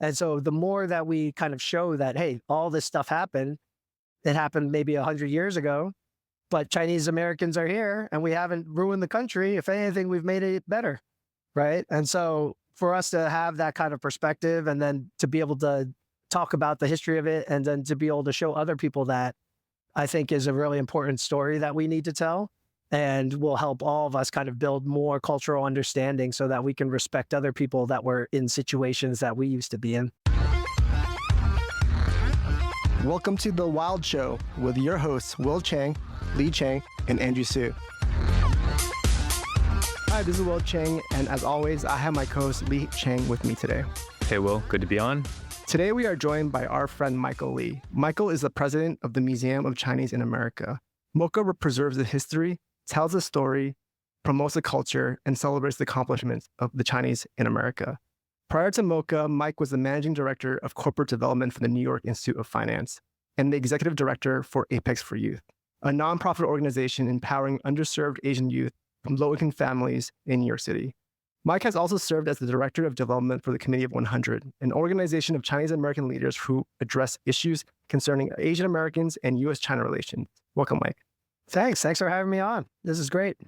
And so the more that we kind of show that, hey, all this stuff happened, it happened maybe 100 years ago, but Chinese Americans are here and we haven't ruined the country. If anything, we've made it better. Right. And so for us to have that kind of perspective and then to be able to talk about the history of it and then to be able to show other people that, I think is a really important story that we need to tell and will help all of us kind of build more cultural understanding so that we can respect other people that were in situations that we used to be in. Welcome to The Wild Show with your hosts, Will Chang, Lee Chang, and Andrew Su. Hi, this is Will Chang, and as always, I have my co-host Lee Chang with me today. Hey, Will. Good to be on. Today, we are joined by our friend Michael Lee. Michael is the president of the Museum of Chinese in America. MOCA preserves the history, tells the story, promotes the culture, and celebrates the accomplishments of the Chinese in America. Prior to MOCA, Mike was the managing director of corporate development for the New York Institute of Finance and the executive director for Apex for Youth, a nonprofit organization empowering underserved Asian youth from low-income families in New York City. Mike has also served as the Director of Development for the Committee of 100, an organization of Chinese American leaders who address issues concerning Asian Americans and U.S.-China relations. Welcome, Mike. Thanks for having me on. This is great.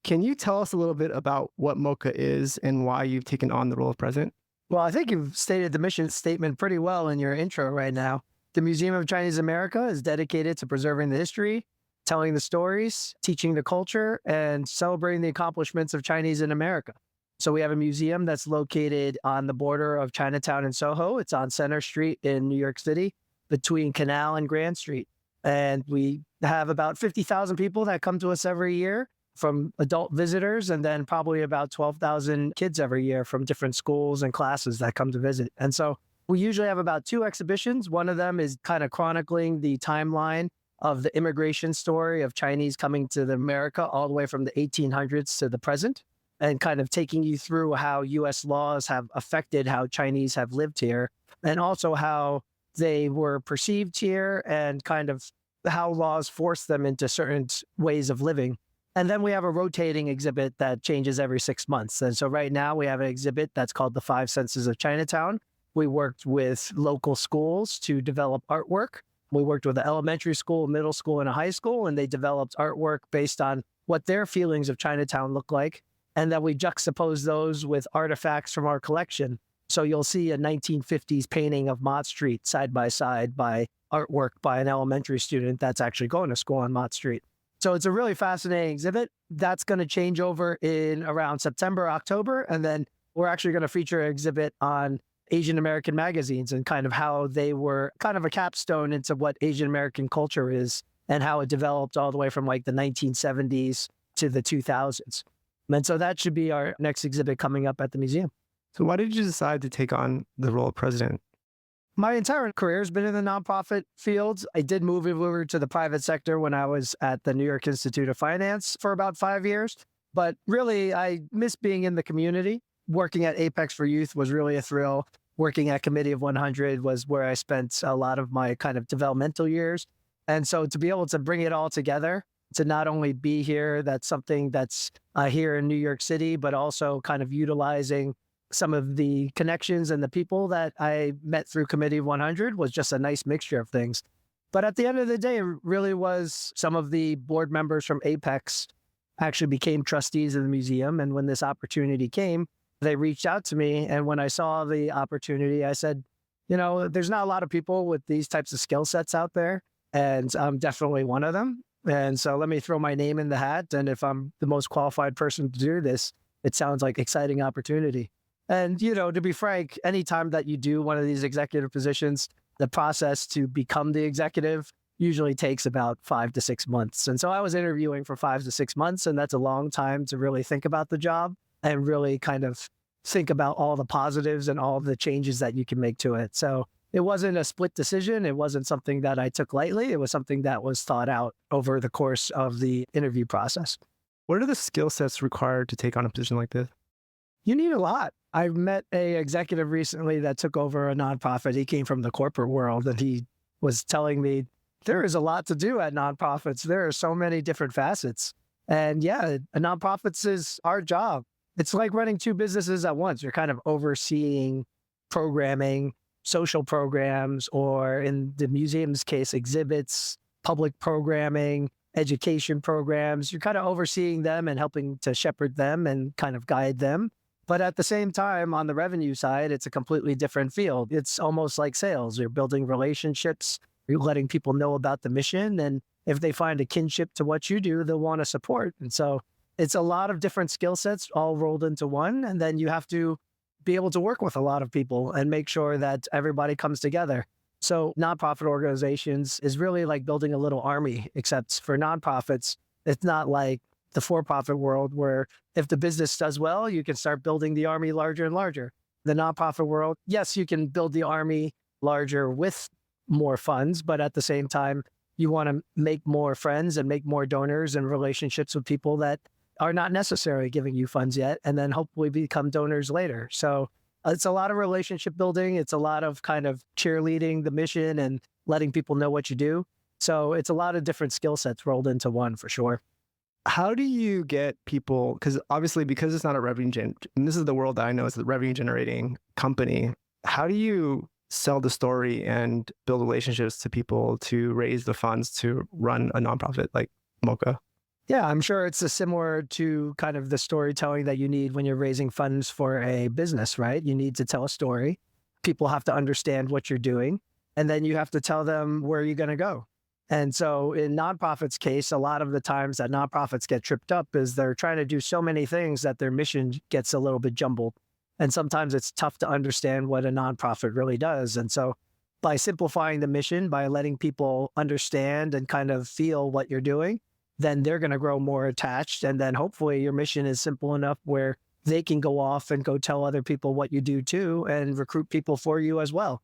Can you tell us a little bit about what MOCA is and why you've taken on the role of president? Well, I think you've stated the mission statement pretty well in your intro right now. The Museum of Chinese America is dedicated to preserving the history, telling the stories, teaching the culture, and celebrating the accomplishments of Chinese in America. So we have a museum that's located on the border of Chinatown and Soho. It's on Center Street in New York City between Canal and Grand Street. And we have about 50,000 people that come to us every year from adult visitors, and then probably about 12,000 kids every year from different schools and classes that come to visit. And so we usually have about 2 exhibitions. One of them is kind of chronicling the timeline of the immigration story of Chinese coming to America all the way from the 1800s to the present, and kind of taking you through how U.S. laws have affected how Chinese have lived here, and also how they were perceived here and kind of how laws forced them into certain ways of living. And then we have a rotating exhibit that changes every 6 months. And so right now we have an exhibit that's called The Five Senses of Chinatown. We worked with local schools to develop artwork. We worked with an elementary school, middle school, and a high school, and they developed artwork based on what their feelings of Chinatown look like. And then we juxtapose those with artifacts from our collection. So you'll see a 1950s painting of Mott Street side by side by artwork by an elementary student that's actually going to school on Mott Street. So it's a really fascinating exhibit. That's going to change over in around September, October. And then we're actually going to feature an exhibit on Asian American magazines and kind of how they were kind of a capstone into what Asian American culture is and how it developed all the way from like the 1970s to the 2000s. And so that should be our next exhibit coming up at the museum. So why did you decide to take on the role of president? My entire career has been in the nonprofit field. I did move over to the private sector when I was at the New York Institute of Finance for about 5 years. But really, I miss being in the community. Working at Apex for Youth was really a thrill. Working at Committee of 100 was where I spent a lot of my kind of developmental years. And so to be able to bring it all together, to not only be here, that's something that's here in New York City, but also kind of utilizing some of the connections and the people that I met through Committee of 100 was just a nice mixture of things. But at the end of the day, it really was some of the board members from Apex actually became trustees of the museum. And when this opportunity came, they reached out to me. And when I saw the opportunity, I said, you know, there's not a lot of people with these types of skill sets out there. And I'm definitely one of them. And so let me throw my name in the hat. And if I'm the most qualified person to do this, it sounds like exciting opportunity. And, you know, to be frank, anytime that you do one of these executive positions, the process to become the executive usually takes about 5 to 6 months. And so I was interviewing for 5 to 6 months, and that's a long time to really think about the job and really kind of think about all the positives and all the changes that you can make to it. So it wasn't a split decision. It wasn't something that I took lightly. It was something that was thought out over the course of the interview process. What are the skill sets required to take on a position like this? You need a lot. I met a executive recently that took over a nonprofit. He came from the corporate world, and he was telling me there is a lot to do at nonprofits. There are so many different facets. And yeah, a nonprofits is our job. It's like running 2 businesses at once. You're kind of overseeing programming, social programs, or in the museum's case, exhibits, public programming, education programs. You're kind of overseeing them and helping to shepherd them and kind of guide them. But at the same time, on the revenue side, it's a completely different field. It's almost like sales. You're building relationships, you're letting people know about the mission. And if they find a kinship to what you do, they'll want to support. And so it's a lot of different skill sets all rolled into one. And then you have to be able to work with a lot of people and make sure that everybody comes together. So nonprofit organizations is really like building a little army, except for nonprofits, it's not like the for-profit world where if the business does well, you can start building the army larger and larger. The nonprofit world, yes, you can build the army larger with more funds, but at the same time, you want to make more friends and make more donors and relationships with people that are not necessarily giving you funds yet, and then hopefully become donors later. So it's a lot of relationship building. It's a lot of kind of cheerleading the mission and letting people know what you do. So it's a lot of different skill sets rolled into one for sure. How do you get people, because obviously because it's not a and this is the world that I know is the revenue generating company, how do you sell the story and build relationships to people to raise the funds to run a nonprofit like MOCA? Yeah, I'm sure it's similar to kind of the storytelling that you need when you're raising funds for a business, right? You need to tell a story. People have to understand what you're doing, and then you have to tell them where you're going to go. And so in nonprofits case, a lot of the times that nonprofits get tripped up is they're trying to do so many things that their mission gets a little bit jumbled. And sometimes it's tough to understand what a nonprofit really does. And so by simplifying the mission, by letting people understand and kind of feel what you're doing, then they're going to grow more attached. And then hopefully your mission is simple enough where they can go off and go tell other people what you do too and recruit people for you as well.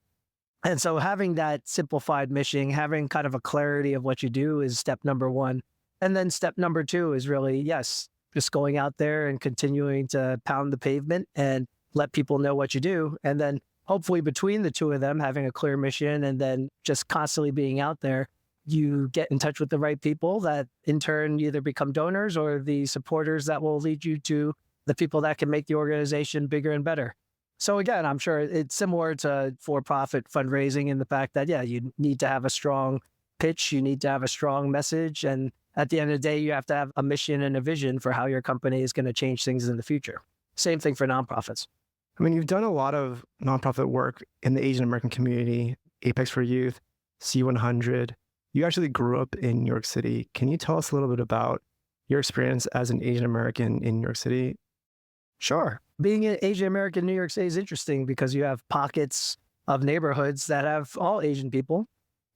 And so having that simplified mission, having kind of a clarity of what you do is step number one. And then step number two is really, yes, just going out there and continuing to pound the pavement and let people know what you do. And then hopefully between the two of them, having a clear mission and then just constantly being out there, you get in touch with the right people that in turn either become donors or the supporters that will lead you to the people that can make the organization bigger and better. So again, I'm sure it's similar to for-profit fundraising in the fact that, yeah, you need to have a strong pitch, you need to have a strong message, and at the end of the day, you have to have a mission and a vision for how your company is going to change things in the future. Same thing for nonprofits. I mean, you've done a lot of nonprofit work in the Asian American community, Apex for Youth, C100. You actually grew up in New York City. Can you tell us a little bit about your experience as an Asian American in New York City? Sure. Being an Asian American in New York City is interesting because you have pockets of neighborhoods that have all Asian people.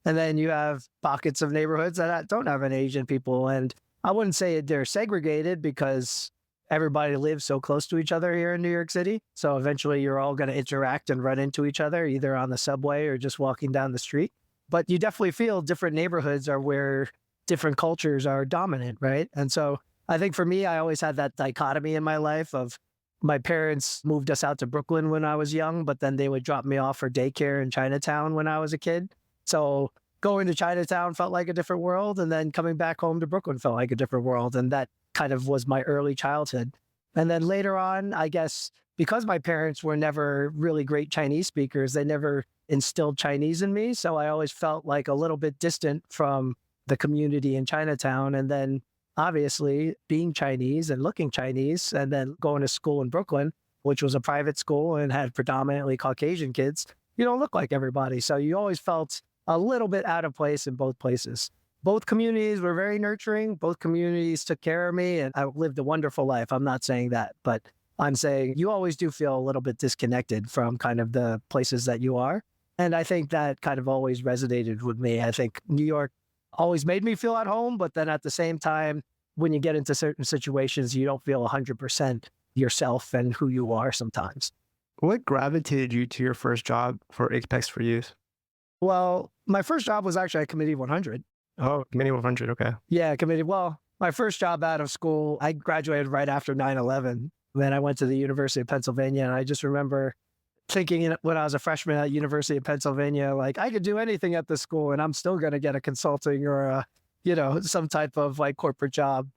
And then you have pockets of neighborhoods that don't have any Asian people. And I wouldn't say they're segregated because everybody lives so close to each other here in New York City. So eventually you're all going to interact and run into each other, either on the subway or just walking down the street. But you definitely feel different neighborhoods are where different cultures are dominant, right? And so I think for me, I always had that dichotomy in my life of my parents moved us out to Brooklyn when I was young, but then they would drop me off for daycare in Chinatown when I was a kid. So going to Chinatown felt like a different world. And then coming back home to Brooklyn felt like a different world. And that kind of was my early childhood. And then later on, I guess, because my parents were never really great Chinese speakers, they never instilled Chinese in me. So I always felt like a little bit distant from the community in Chinatown. And then obviously being Chinese and looking Chinese and then going to school in Brooklyn, which was a private school and had predominantly Caucasian kids, you don't look like everybody. So you always felt a little bit out of place in both places. Both communities were very nurturing. Both communities took care of me and I lived a wonderful life. I'm not saying that, but I'm saying you always do feel a little bit disconnected from kind of the places that you are. And I think that kind of always resonated with me. I think New York always made me feel at home, but then at the same time, when you get into certain situations, you don't feel 100% yourself and who you are sometimes. What gravitated you to your first job for Apex for Youth? Well, my first job was actually at Committee 100. Oh, Committee 100, okay. Yeah, Committee. Well, my first job out of school, I graduated right after 9/11. Then I went to the University of Pennsylvania, and I just remember thinking when I was a freshman at University of Pennsylvania, like I could do anything at this school and I'm still going to get a consulting or some type of like corporate job.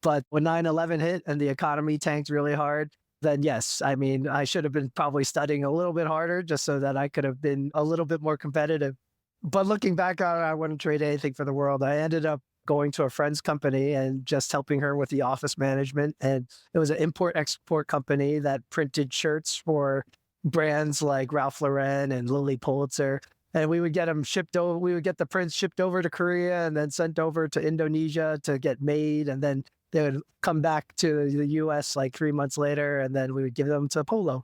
But when 9/11 hit and the economy tanked really hard, then yes, I mean, I should have been probably studying a little bit harder just so that I could have been a little bit more competitive. But looking back on it, I wouldn't trade anything for the world. I ended up going to a friend's company and just helping her with the office management. And it was an import export company that printed shirts for brands like Ralph Lauren and Lilly Pulitzer. And we would get them shipped over. We would get the prints shipped over to Korea and then sent over to Indonesia to get made. And then they would come back to the US like 3 months later, and then we would give them to Polo.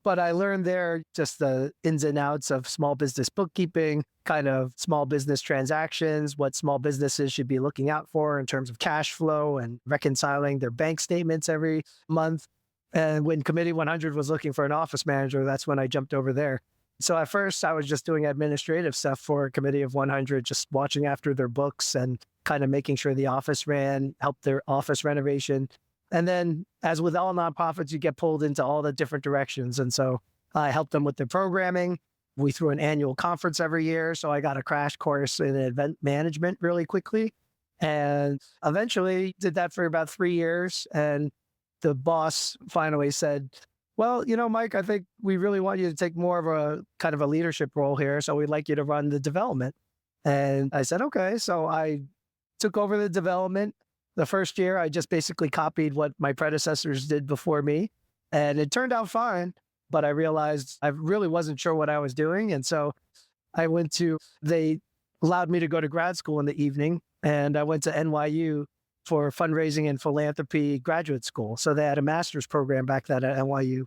But I learned there just the ins and outs of small business bookkeeping, kind of small business transactions, what small businesses should be looking out for in terms of cash flow and reconciling their bank statements every month. And when Committee 100 was looking for an office manager, that's when I jumped over there. So at first, I was just doing administrative stuff for Committee of 100, just watching after their books and kind of making sure the office ran, helped their office renovation. And then, as with all nonprofits, you get pulled into all the different directions. And so I helped them with their programming. We threw an annual conference every year. So I got a crash course in event management really quickly. And eventually did that for about 3 years. And the boss finally said, well, Mike, I think we really want you to take more of a kind of a leadership role here. So we'd like you to run the development. And I said, okay. So I took over the development. The first year, I just basically copied what my predecessors did before me. And it turned out fine. But I realized I really wasn't sure what I was doing. And so they allowed me to go to grad school in the evening. And I went to NYU for fundraising and philanthropy graduate school. So they had a master's program back then at NYU.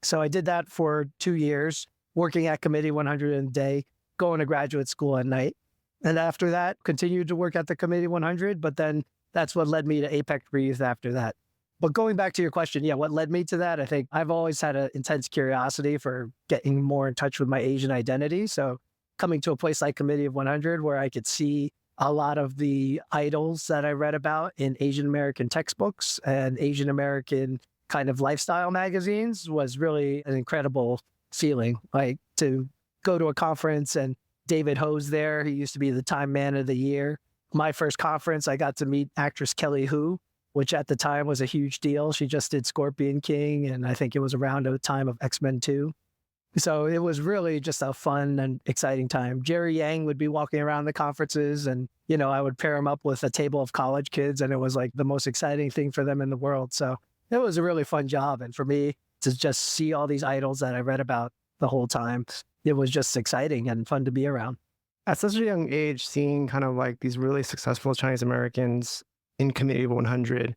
So I did that for 2 years, working at Committee 100 a day, going to graduate school at night. And after that, continued to work at the Committee 100, but then that's what led me to APEC Breathe after that. But going back to your question, yeah, what led me to that? I think I've always had an intense curiosity for getting more in touch with my Asian identity. So coming to a place like Committee of 100, where I could see a lot of the idols that I read about in Asian American textbooks and Asian American kind of lifestyle magazines, was really an incredible feeling. Like to go to a conference and David Ho's there. He used to be the Time Man of the Year. My first conference, I got to meet actress Kelly Hu, which at the time was a huge deal. She just did Scorpion King, and I think it was around the time of X-Men 2. So it was really just a fun and exciting time. Jerry Yang would be walking around the conferences, and, I would pair him up with a table of college kids, and it was like the most exciting thing for them in the world. So it was a really fun job. And for me to just see all these idols that I read about the whole time, it was just exciting and fun to be around. At such a young age, seeing kind of like these really successful Chinese Americans in Committee 100,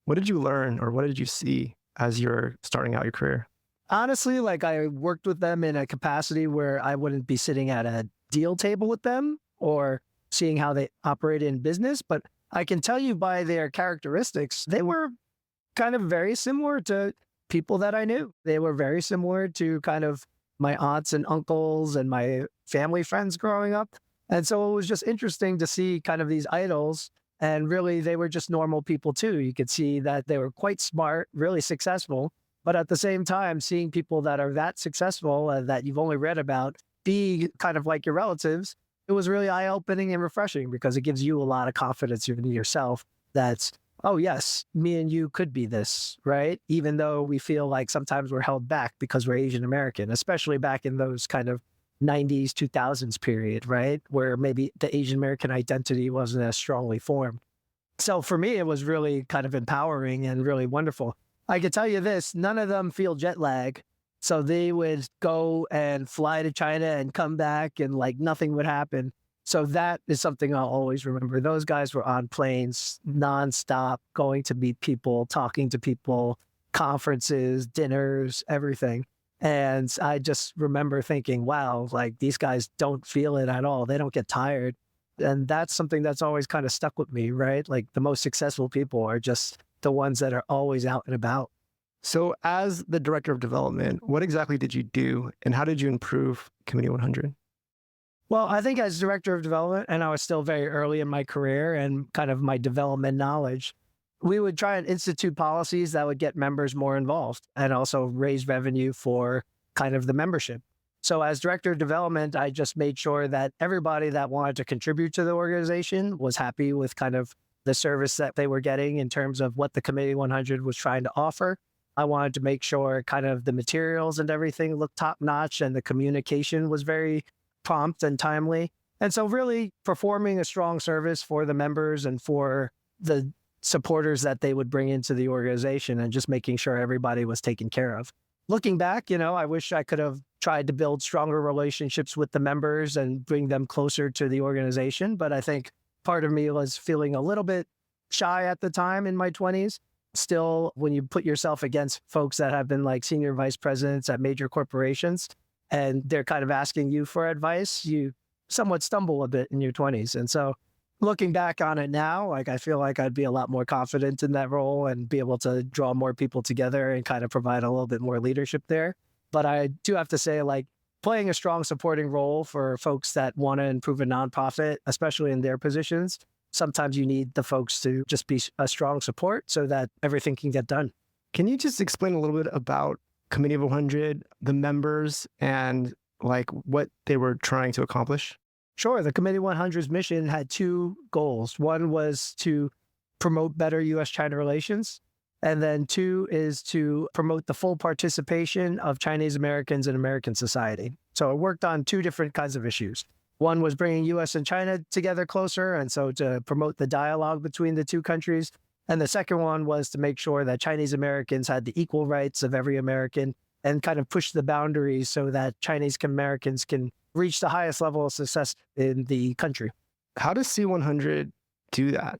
what did you learn or what did you see as you're starting out your career? Honestly, like I worked with them in a capacity where I wouldn't be sitting at a deal table with them or seeing how they operate in business. But I can tell you by their characteristics, they were kind of very similar to people that I knew. They were very similar to kind of my aunts and uncles and my family friends growing up. And so it was just interesting to see kind of these idols. And really, they were just normal people too. You could see that they were quite smart, really successful. But at the same time, seeing people that are that successful that you've only read about be kind of like your relatives, it was really eye-opening and refreshing because it gives you a lot of confidence in yourself that's, oh, yes, me and you could be this, right? Even though we feel like sometimes we're held back because we're Asian American, especially back in those kind of 90s, 2000s period, right? Where maybe the Asian American identity wasn't as strongly formed. So for me, it was really kind of empowering and really wonderful. I can tell you this, none of them feel jet lag. So they would go and fly to China and come back and like nothing would happen. So that is something I'll always remember. Those guys were on planes nonstop, going to meet people, talking to people, conferences, dinners, everything. And I just remember thinking, wow, like these guys don't feel it at all. They don't get tired. And that's something that's always kind of stuck with me, right? Like the most successful people are just the ones that are always out and about. So as the director of development, what exactly did you do and how did you improve Committee 100? Well, I think as director of development, and I was still very early in my career and kind of my development knowledge, we would try and institute policies that would get members more involved and also raise revenue for kind of the membership. So as director of development, I just made sure that everybody that wanted to contribute to the organization was happy with kind of the service that they were getting in terms of what the Committee 100 was trying to offer. I wanted to make sure kind of the materials and everything looked top notch and the communication was very prompt and timely. And so, really performing a strong service for the members and for the supporters that they would bring into the organization and just making sure everybody was taken care of. Looking back, I wish I could have tried to build stronger relationships with the members and bring them closer to the organization. But I think part of me was feeling a little bit shy at the time in my 20s. Still, when you put yourself against folks that have been like senior vice presidents at major corporations and they're kind of asking you for advice, you somewhat stumble a bit in your 20s. And so looking back on it now, like I feel like I'd be a lot more confident in that role and be able to draw more people together and kind of provide a little bit more leadership there. But I do have to say, like, playing a strong supporting role for folks that want to improve a nonprofit, especially in their positions, sometimes you need the folks to just be a strong support so that everything can get done. Can you just explain a little bit about Committee of 100, the members, and like what they were trying to accomplish? Sure. The Committee 100's mission had two goals. One was to promote better U.S.-China relations. And then two is to promote the full participation of Chinese Americans in American society. So it worked on two different kinds of issues. One was bringing U.S. and China together closer, and so to promote the dialogue between the two countries. And the second one was to make sure that Chinese Americans had the equal rights of every American and kind of push the boundaries so that Chinese Americans can reach the highest level of success in the country. How does C100 do that?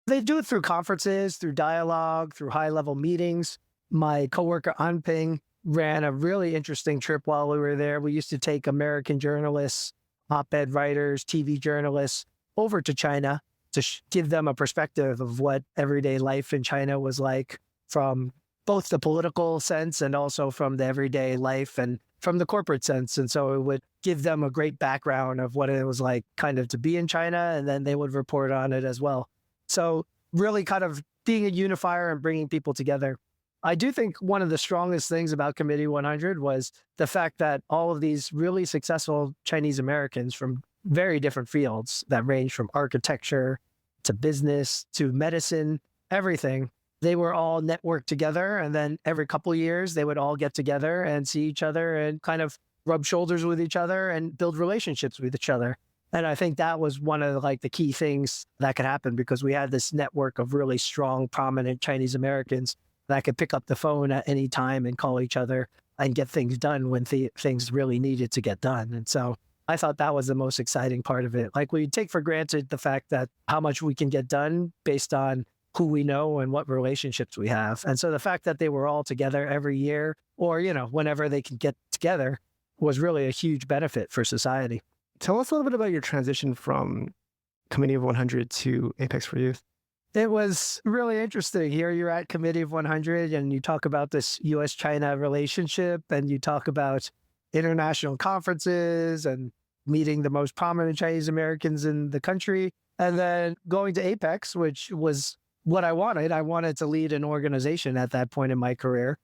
They do it through conferences, through dialogue, through high-level meetings. My coworker Anping ran a really interesting trip while we were there. We used to take American journalists, op-ed writers, TV journalists over to China to give them a perspective of what everyday life in China was like from both the political sense and also from the everyday life and from the corporate sense. And so it would give them a great background of what it was like kind of to be in China, and then they would report on it as well. So really kind of being a unifier and bringing people together. I do think one of the strongest things about Committee 100 was the fact that all of these really successful Chinese Americans from very different fields that range from architecture to business to medicine, everything, they were all networked together. And then every couple of years, they would all get together and see each other and kind of rub shoulders with each other and build relationships with each other. And I think that was one of like the key things that could happen because we had this network of really strong, prominent Chinese Americans that could pick up the phone at any time and call each other and get things done when things really needed to get done. And so I thought that was the most exciting part of it. Like we take for granted the fact that how much we can get done based on who we know and what relationships we have. And so the fact that they were all together every year or, whenever they can get together was really a huge benefit for society. Tell us a little bit about your transition from Committee of 100 to Apex for Youth. It was really interesting. Here you're at Committee of 100 and you talk about this U.S.-China relationship and you talk about international conferences and meeting the most prominent Chinese Americans in the country. And then going to Apex, which was what I wanted. I wanted to lead an organization at that point in my career,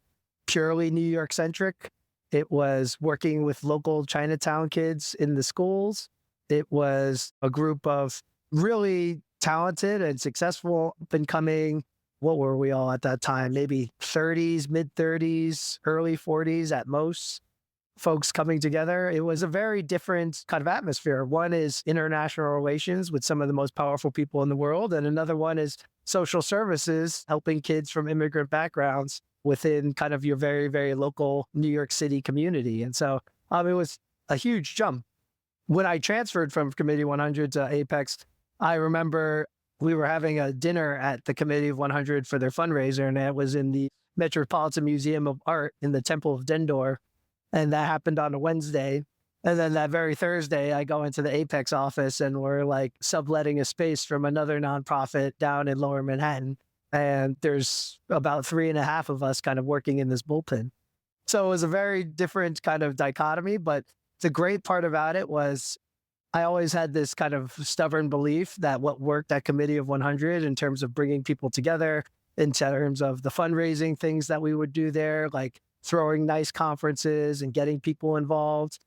purely New York centric. It was working with local Chinatown kids in the schools. It was a group of really talented and successful, up-and-coming, what were we all at that time? Maybe 30s, mid-30s, early 40s at most, folks coming together. It was a very different kind of atmosphere. One is international relations with some of the most powerful people in the world, and another one is social services, helping kids from immigrant backgrounds within kind of your very, very local New York City community. And so it was a huge jump. When I transferred from Committee 100 to Apex, I remember we were having a dinner at the Committee of 100 for their fundraiser, and it was in the Metropolitan Museum of Art in the Temple of Dendor. And that happened on a Wednesday. And then that very Thursday, I go into the Apex office and we're like subletting a space from another nonprofit down in Lower Manhattan. And there's about 3.5 of us kind of working in this bullpen. So it was a very different kind of dichotomy. But the great part about it was I always had this kind of stubborn belief that what worked at Committee of 100 in terms of bringing people together, in terms of the fundraising things that we would do there, like throwing nice conferences and getting people involved,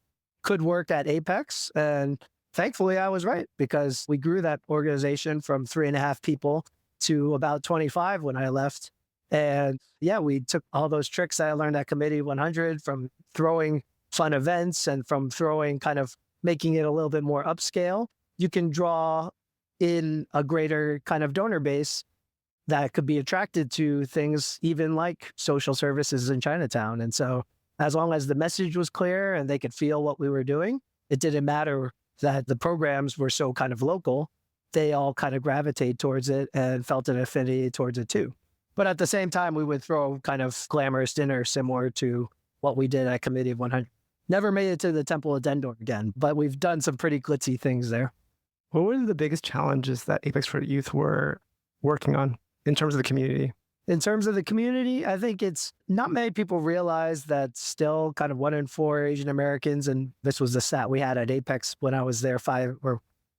could work at Apex. And thankfully, I was right because we grew that organization from 3.5 people to about 25 when I left. And yeah, we took all those tricks that I learned at Committee 100 from throwing fun events and from throwing kind of making it a little bit more upscale. You can draw in a greater kind of donor base that could be attracted to things even like social services in Chinatown. And so as long as the message was clear and they could feel what we were doing, it didn't matter that the programs were so kind of local. They all kind of gravitate towards it and felt an affinity towards it too. But at the same time, we would throw kind of glamorous dinner similar to what we did at Committee of 100. Never made it to the Temple of Dendor again, but we've done some pretty glitzy things there. What were the biggest challenges that Apex for Youth were working on in terms of the community? In terms of the community, I think it's not many people realize that still kind of 1 in 4 Asian Americans, and this was the stat we had at Apex when I was there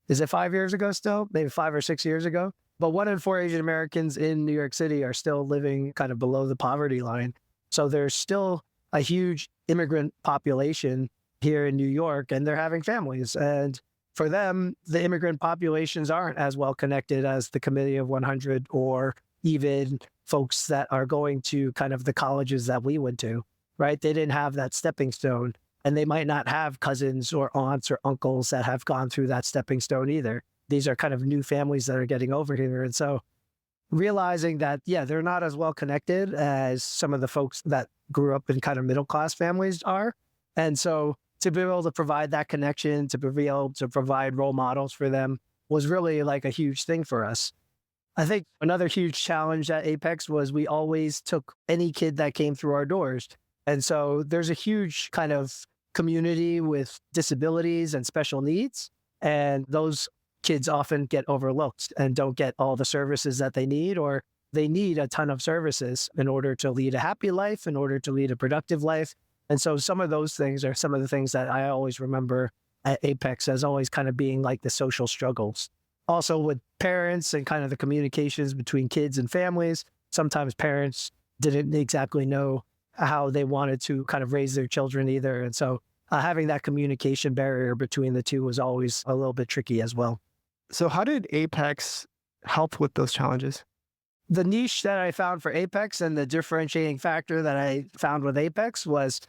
is it 5 years ago still? Maybe 5 or 6 years ago. But 1 in 4 Asian Americans in New York City are still living kind of below the poverty line. So there's still a huge immigrant population here in New York, and they're having families. And for them, the immigrant populations aren't as well connected as the Committee of 100 or even folks that are going to kind of the colleges that we went to, right? They didn't have that stepping stone, and they might not have cousins or aunts or uncles that have gone through that stepping stone either. These are kind of new families that are getting over here. And so realizing that, yeah, they're not as well connected as some of the folks that grew up in kind of middle-class families are. And so to be able to provide that connection, to be able to provide role models for them was really like a huge thing for us. I think another huge challenge at Apex was we always took any kid that came through our doors. And so there's a huge kind of community with disabilities and special needs. And those kids often get overlooked and don't get all the services that they need, or they need a ton of services in order to lead a happy life, in order to lead a productive life. And so some of those things are some of the things that I always remember at Apex as always kind of being like the social struggles. Also with parents and kind of the communications between kids and families, sometimes parents didn't exactly know how they wanted to kind of raise their children either. And so having that communication barrier between the two was always a little bit tricky as well. So how did Apex help with those challenges? The niche that I found for Apex and the differentiating factor that I found with Apex was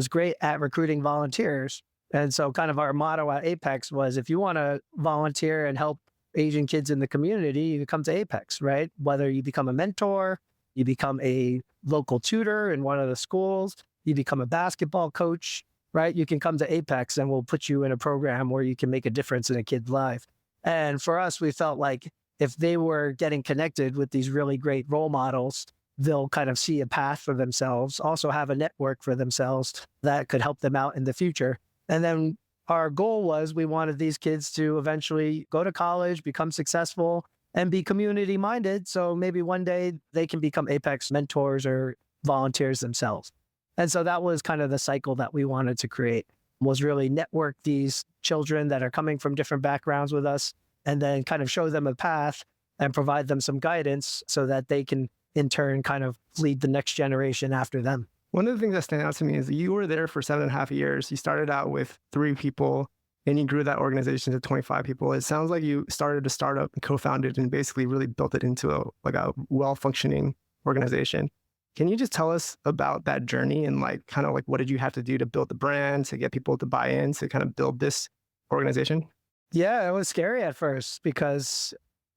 great at recruiting volunteers. And so kind of our motto at Apex was, if you want to volunteer and help Asian kids in the community, you come to Apex, right? Whether you become a mentor, you become a local tutor in one of the schools, you become a basketball coach, right? You can come to Apex and we'll put you in a program where you can make a difference in a kid's life. And for us, we felt like if they were getting connected with these really great role models, they'll kind of see a path for themselves, also have a network for themselves that could help them out in the future. And then our goal was we wanted these kids to eventually go to college, become successful, and be community minded. So maybe one day they can become Apex mentors or volunteers themselves. And so that was kind of the cycle that we wanted to create, was really network these children that are coming from different backgrounds with us, and then kind of show them a path and provide them some guidance so that they can in turn kind of lead the next generation after them. One of the things that stand out to me is you were there for 7.5 years. You started out with 3 people and you grew that organization to 25 people. It sounds like you started a startup and co-founded and basically really built it into a well-functioning organization. Can you just tell us about that journey and what did you have to do to build the brand, to get people to buy in, to kind of build this organization? Yeah, it was scary at first because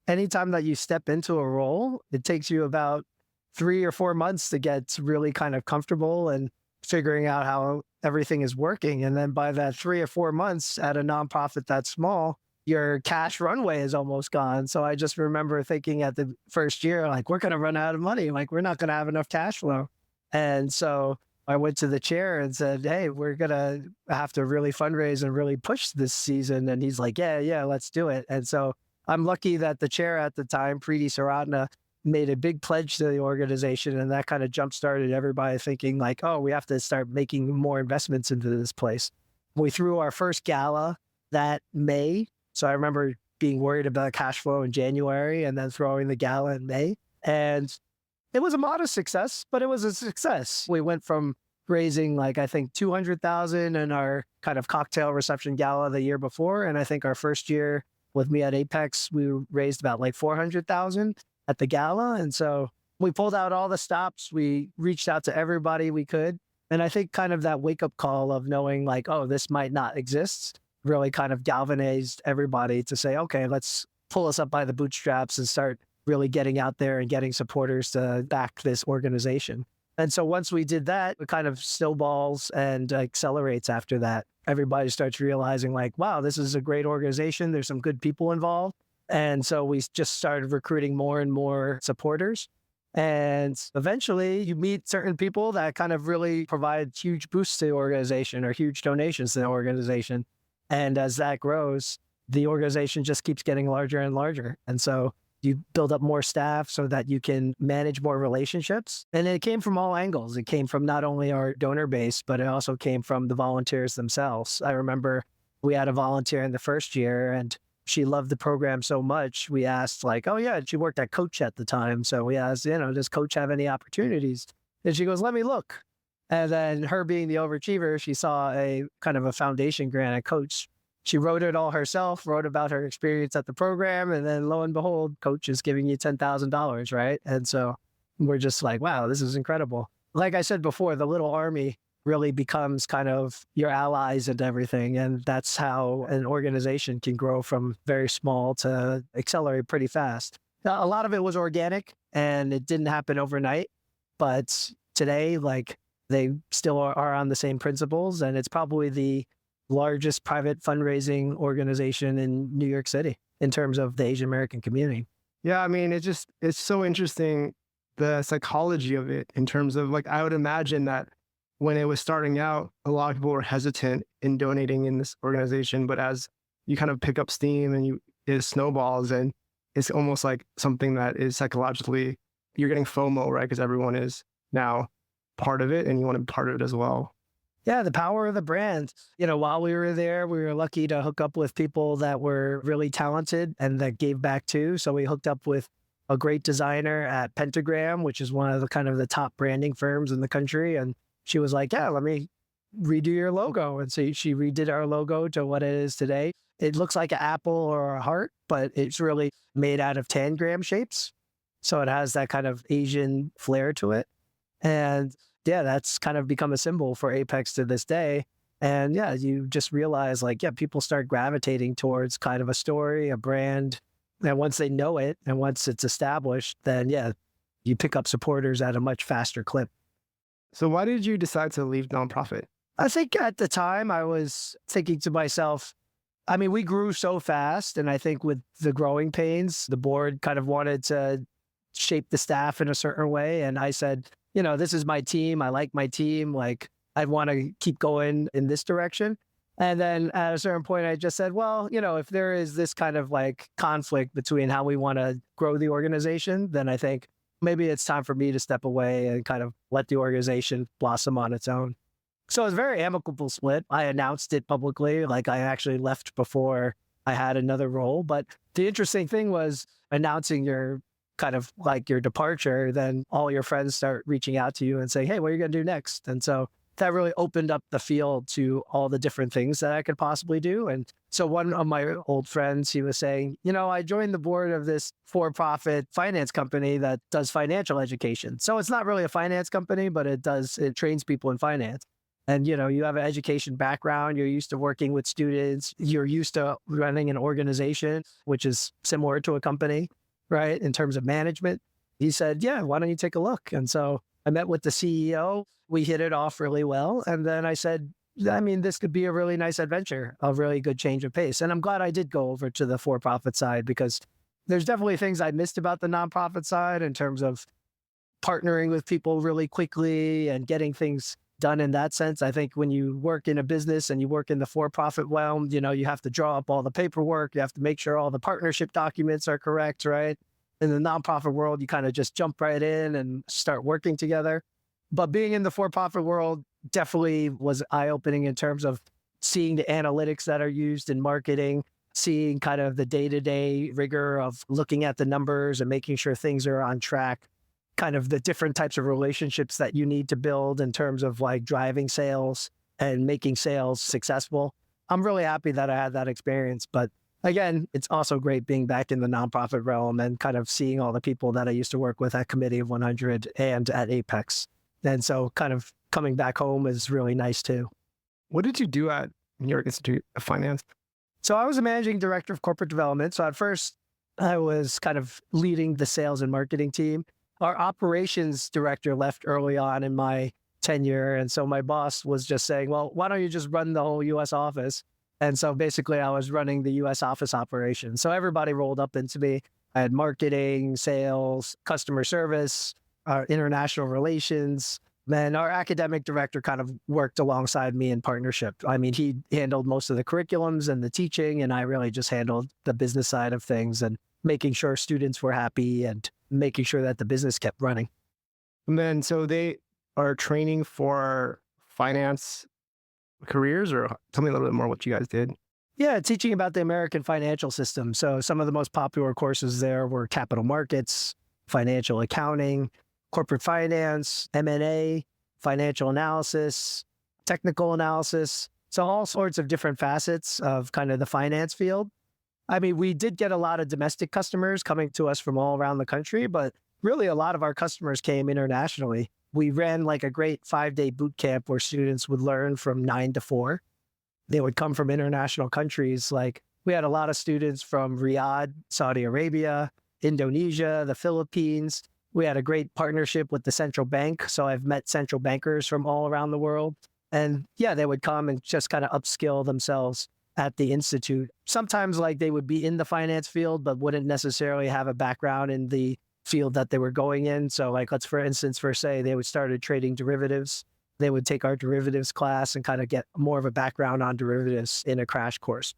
anytime that you step into a role, it takes you about 3 or 4 months to get really kind of comfortable and figuring out how everything is working. And then by that 3 or 4 months at a nonprofit that small, your cash runway is almost gone. So I just remember thinking at the first year, like, we're going to run out of money. Like, we're not going to have enough cash flow. And so I went to the chair and said, hey, we're going to have to really fundraise and really push this season. And he's like, yeah, let's do it. And so I'm lucky that the chair at the time, Preeti Saratna, made a big pledge to the organization. And that kind of jump-started everybody thinking like, oh, we have to start making more investments into this place. We threw our first gala that May. So I remember being worried about cash flow in January and then throwing the gala in May. And it was a modest success, but it was a success. We went from raising I think 200,000 in our kind of cocktail reception gala the year before. And I think our first year with me at Apex, we raised about 400,000 at the gala. And so we pulled out all the stops. We reached out to everybody we could. And I think kind of that wake up call of knowing like, oh, this might not exist really kind of galvanized everybody to say, okay, let's pull us up by the bootstraps and start really getting out there and getting supporters to back this organization. And so once we did that, it kind of snowballs and accelerates after that. Everybody starts realizing like, wow, this is a great organization. There's some good people involved. And so we just started recruiting more and more supporters. And eventually you meet certain people that kind of really provide huge boosts to the organization or huge donations to the organization. And as that grows, the organization just keeps getting larger and larger. And so you build up more staff so that you can manage more relationships. And it came from all angles. It came from not only our donor base, but it also came from the volunteers themselves. I remember we had a volunteer in the first year and she loved the program so much. We asked like, oh yeah, she worked at Coach at the time. So we asked, does Coach have any opportunities? And she goes, let me look. And then her being the overachiever, she saw a kind of a foundation grant at Coach. She wrote it all herself, wrote about her experience at the program, and then lo and behold, Coach is giving you $10,000, right? And so we're just like, wow, this is incredible. Like I said before, the little army really becomes kind of your allies and everything. And that's how an organization can grow from very small to accelerate pretty fast. Now, a lot of it was organic and it didn't happen overnight, but today, like they still are on the same principles. And it's probably the largest private fundraising organization in New York City in terms of the Asian American community. Yeah, I mean, it's so interesting, the psychology of it in terms of like, I would imagine that when it was starting out, a lot of people were hesitant in donating in this organization, but as you kind of pick up steam and it snowballs and it's almost like something that is psychologically, you're getting FOMO, right? Because everyone is now part of it and you want to be part of it as well. Yeah, the power of the brand. While we were there, we were lucky to hook up with people that were really talented and that gave back too. So we hooked up with a great designer at Pentagram, which is one of the kind of the top branding firms in the country. And she was like, yeah, let me redo your logo. And so she redid our logo to what it is today. It looks like an apple or a heart, but it's really made out of tangram shapes. So it has that kind of Asian flair to it. And yeah, that's kind of become a symbol for Apex to this day. And yeah, you just realize like, yeah, people start gravitating towards kind of a story, a brand. And once they know it and once it's established, then yeah, you pick up supporters at a much faster clip. So why did you decide to leave nonprofit? I think at the time I was thinking to myself, I mean, we grew so fast. And I think with the growing pains, the board kind of wanted to shape the staff in a certain way. And I said, this is my team. I like my team. Like, I want to keep going in this direction. And then at a certain point, I just said, well, if there is this kind of like conflict between how we want to grow the organization, then I think maybe it's time for me to step away and kind of let the organization blossom on its own. So it was a very amicable split. I announced it publicly. Like I actually left before I had another role. But the interesting thing was announcing your kind of like your departure, then all your friends start reaching out to you and say, hey, what are you going to do next? And so that really opened up the field to all the different things that I could possibly do. And so one of my old friends, he was saying, I joined the board of this for-profit finance company that does financial education. So it's not really a finance company, but it trains people in finance. And, you have an education background, you're used to working with students, you're used to running an organization, which is similar to a company, right? In terms of management. He said, yeah, why don't you take a look? And so I met with the CEO. We hit it off really well. And then I said, I mean, this could be a really nice adventure, a really good change of pace. And I'm glad I did go over to the for-profit side because there's definitely things I missed about the nonprofit side in terms of partnering with people really quickly and getting things done in that sense. I think when you work in a business and you work in the for-profit realm, you have to draw up all the paperwork. You have to make sure all the partnership documents are correct, right? In the nonprofit world, you kind of just jump right in and start working together. But being in the for-profit world definitely was eye-opening in terms of seeing the analytics that are used in marketing, seeing kind of the day-to-day rigor of looking at the numbers and making sure things are on track, kind of the different types of relationships that you need to build in terms of like driving sales and making sales successful. I'm really happy that I had that experience, but Again, it's also great being back in the nonprofit realm and kind of seeing all the people that I used to work with at Committee of 100 and at Apex. And so kind of coming back home is really nice too. What did you do at New York Institute of Finance? So I was a managing director of corporate development. So at first, I was kind of leading the sales and marketing team. Our operations director left early on in my tenure. And so my boss was just saying, well, why don't you just run the whole US office? And so basically, I was running the US office operations. So everybody rolled up into me. I had marketing, sales, customer service, international relations. Then our academic director kind of worked alongside me in partnership. I mean, he handled most of the curriculums and the teaching, and I really just handled the business side of things and making sure students were happy and making sure that the business kept running. And then, so they are training for finance careers, or tell me a little bit more what you guys did. Yeah, teaching about the American financial system. So some of the most popular courses there were capital markets, financial accounting, corporate finance, M&A, financial analysis, technical analysis. So all sorts of different facets of kind of the finance field. I mean, we did get a lot of domestic customers coming to us from all around the country, but really a lot of our customers came internationally. We ran like a great 5-day boot camp where students would learn from 9 to 4. They would come from international countries. Like we had a lot of students from Riyadh, Saudi Arabia, Indonesia, the Philippines. We had a great partnership with the central bank. So I've met central bankers from all around the world. And yeah, they would come and just kind of upskill themselves at the Institute. Sometimes like they would be in the finance field, but wouldn't necessarily have a background in the field that they were going in. So like, let's for instance, say they would started trading derivatives. They would take our derivatives class and kind of get more of a background on derivatives in a crash course.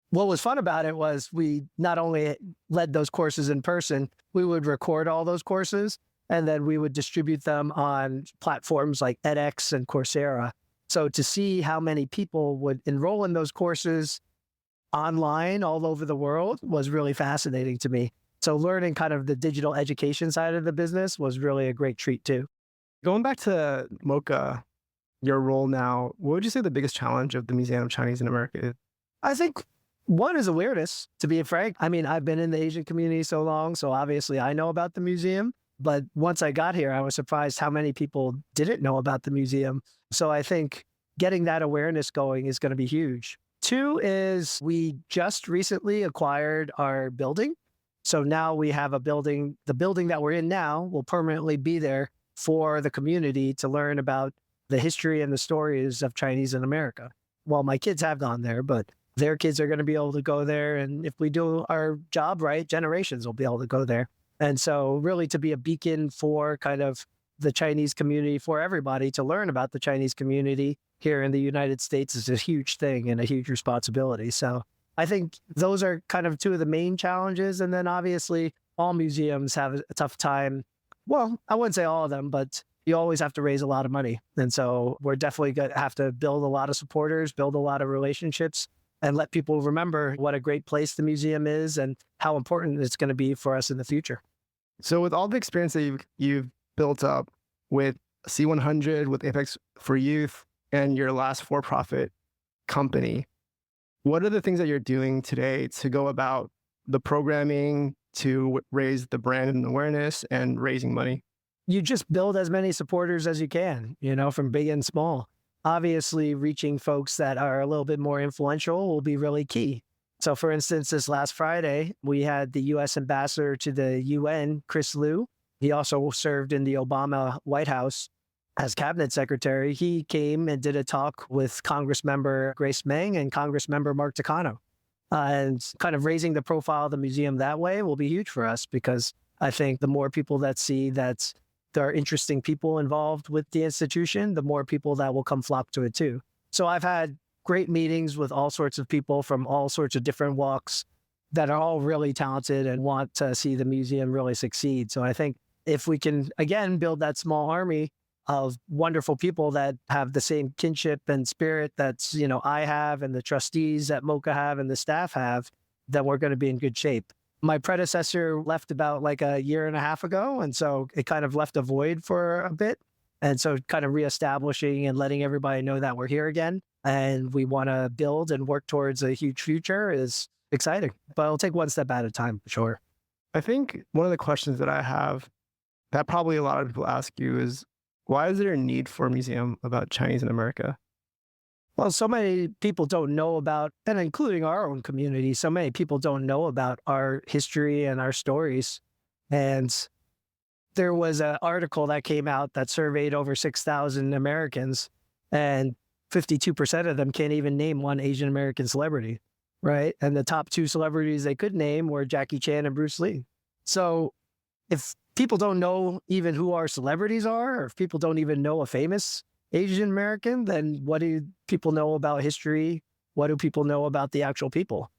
What was fun about it was we not only led those courses in person, we would record all those courses and then we would distribute them on platforms like edX and Coursera. So to see how many people would enroll in those courses online all over the world was really fascinating to me. So learning kind of the digital education side of the business was really a great treat too. Going back to MOCA, your role now, what would you say the biggest challenge of the Museum of Chinese in America is? I think one is awareness, to be frank. I mean, I've been in the Asian community so long, so obviously I know about the museum. But once I got here, I was surprised how many people didn't know about the museum. So I think getting that awareness going is going to be huge. 2 is we just recently acquired our building. So now we have a building. The building that we're in now will permanently be there for the community to learn about the history and the stories of Chinese in America. Well, my kids have gone there, but their kids are going to be able to go there. And if we do our job right, generations will be able to go there. And so really to be a beacon for kind of the Chinese community, for everybody to learn about the Chinese community here in the United States is a huge thing and a huge responsibility. So I think those are kind of 2 of the main challenges. And then obviously all museums have a tough time. Well, I wouldn't say all of them, but you always have to raise a lot of money. And so we're definitely going to have to build a lot of supporters, build a lot of relationships, and let people remember what a great place the museum is and how important it's going to be for us in the future. So with all the experience that you've built up with C100, with Apex for Youth, and your last for-profit company, what are the things that you're doing today to go about the programming to raise the brand and awareness and raising money? You just build as many supporters as you can, from big and small. Obviously, reaching folks that are a little bit more influential will be really key. So for instance, this last Friday, we had the U.S. ambassador to the UN, Chris Liu. He also served in the Obama White House as cabinet secretary. He came and did a talk with Congressmember Grace Meng and Congressmember Mark Takano. And kind of raising the profile of the museum that way will be huge for us because I think the more people that see that there are interesting people involved with the institution, the more people that will come flock to it too. So I've had great meetings with all sorts of people from all sorts of different walks that are all really talented and want to see the museum really succeed. So I think if we can, again, build that small army of wonderful people that have the same kinship and spirit that's, I have and the trustees at MOCA have and the staff have, then we're going to be in good shape. My predecessor left about like a year and a half ago. And so it kind of left a void for a bit. And so kind of reestablishing and letting everybody know that we're here again and we want to build and work towards a huge future is exciting, but it'll take one step at a time for sure. I think one of the questions that I have that probably a lot of people ask you is, why is there a need for a museum about Chinese in America? Well, so many people don't know about, and including our own community, so many people don't know about our history and our stories. And there was an article that came out that surveyed over 6,000 Americans, and 52% of them can't even name one Asian American celebrity, right? And the top two celebrities they could name were Jackie Chan and Bruce Lee. So if people don't know even who our celebrities are, or if people don't even know a famous Asian American, then what do people know about history? What do people know about the actual people?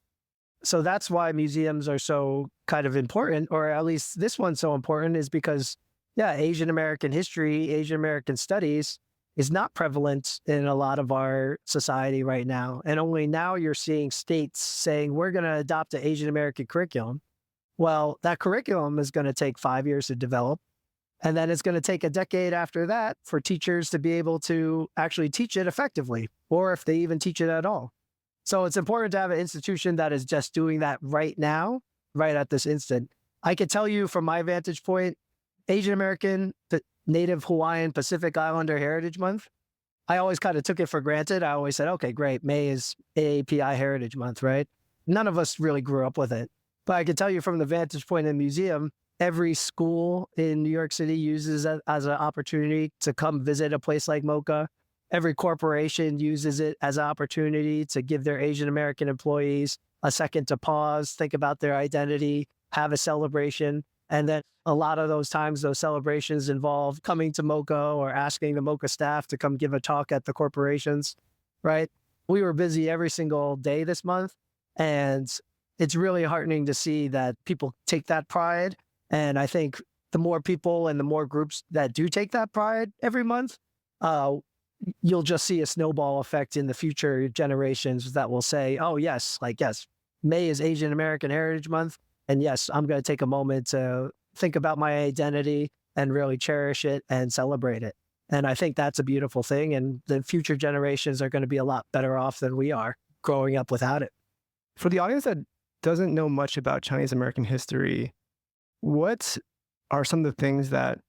So that's why museums are so kind of important, or at least this one's so important, is because, yeah, Asian American history, Asian American studies is not prevalent in a lot of our society right now. And only now you're seeing states saying, we're going to adopt an Asian American curriculum. Well, that curriculum is going to take 5 years to develop. And then it's going to take a decade after that for teachers to be able to actually teach it effectively, or if they even teach it at all. So it's important to have an institution that is just doing that right now, right at this instant. I could tell you from my vantage point, Asian American, Native Hawaiian, Pacific Islander Heritage Month, I always kind of took it for granted. I always said, okay, great. May is AAPI Heritage Month, right? None of us really grew up with it. But I can tell you from the vantage point of the museum, every school in New York City uses it as an opportunity to come visit a place like MOCA. Every corporation uses it as an opportunity to give their Asian American employees a second to pause, think about their identity, have a celebration. And then a lot of those times, those celebrations involve coming to MOCA or asking the MOCA staff to come give a talk at the corporations, right? We were busy every single day this month. And it's really heartening to see that people take that pride. And I think the more people and the more groups that do take that pride every month, you'll just see a snowball effect in the future generations that will say, oh, yes, like, yes, May is Asian American Heritage Month. And yes, I'm going to take a moment to think about my identity and really cherish it and celebrate it. And I think that's a beautiful thing. And the future generations are going to be a lot better off than we are growing up without it. For the audience that doesn't know much about Chinese American history, what are some of the things that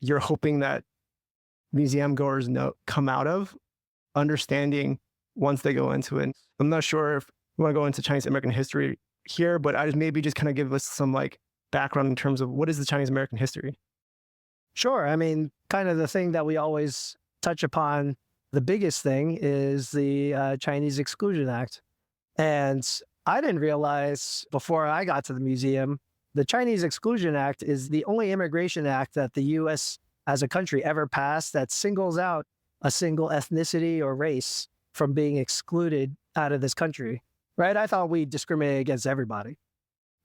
you're hoping that museum goers come out of understanding once they go into it? I'm not sure if you want to go into Chinese American history here, but I just kind of give us some like background in terms of what is the Chinese American history? Sure. I mean, kind of the thing that we always touch upon, the biggest thing is the Chinese Exclusion Act. And I didn't realize before I got to the museum, the Chinese Exclusion Act is the only immigration act that the U.S. as a country ever passed that singles out a single ethnicity or race from being excluded out of this country, right? I thought we discriminated against everybody.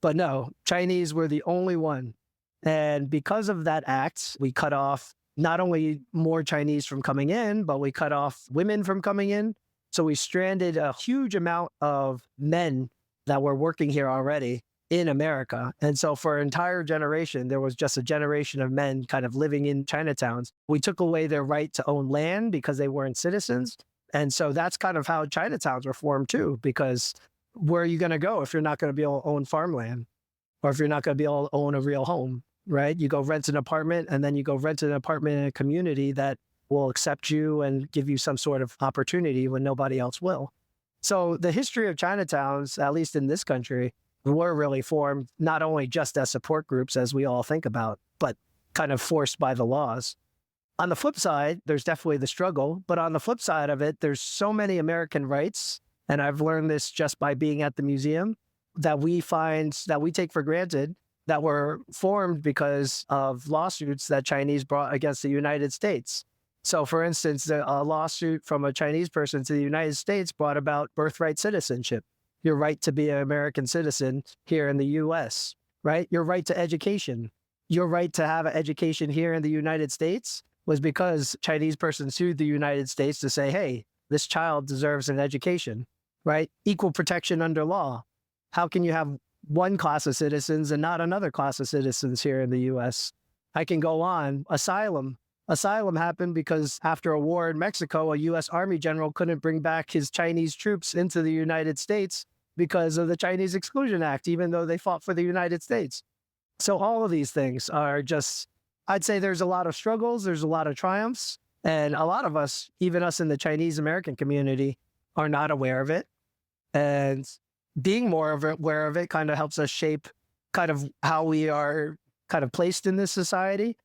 But no, Chinese were the only one. And because of that act, we cut off not only more Chinese from coming in, but we cut off women from coming in. So we stranded a huge amount of men that were working here already in America. And so for an entire generation, there was just a generation of men kind of living in Chinatowns. We took away their right to own land because they weren't citizens. And so that's kind of how Chinatowns were formed too, because where are you going to go if you're not going to be able to own farmland, or if you're not going to be able to own a real home, right? You go rent an apartment, and then you go rent an apartment in a community that will accept you and give you some sort of opportunity when nobody else will. So the history of Chinatowns, at least in this country, were really formed not only just as support groups, as we all think about, but kind of forced by the laws. On the flip side, there's definitely the struggle, but on the flip side of it, there's so many American rights, and I've learned this just by being at the museum, that we take for granted, that were formed because of lawsuits that Chinese brought against the United States. So for instance, a lawsuit from a Chinese person to the United States brought about birthright citizenship, your right to be an American citizen here in the US, right? Your right to education. Your right to have an education here in the United States was because a Chinese person sued the United States to say, hey, this child deserves an education, right? Equal protection under law. How can you have one class of citizens and not another class of citizens here in the US? I can go on. Asylum. Asylum happened because after a war in Mexico, a U.S. Army general couldn't bring back his Chinese troops into the United States because of the Chinese Exclusion Act, even though they fought for the United States. So all of these things are just, I'd say there's a lot of struggles, there's a lot of triumphs, and a lot of us, even us in the Chinese American community, are not aware of it. And being more aware of it kind of helps us shape kind of how we are kind of placed in this society.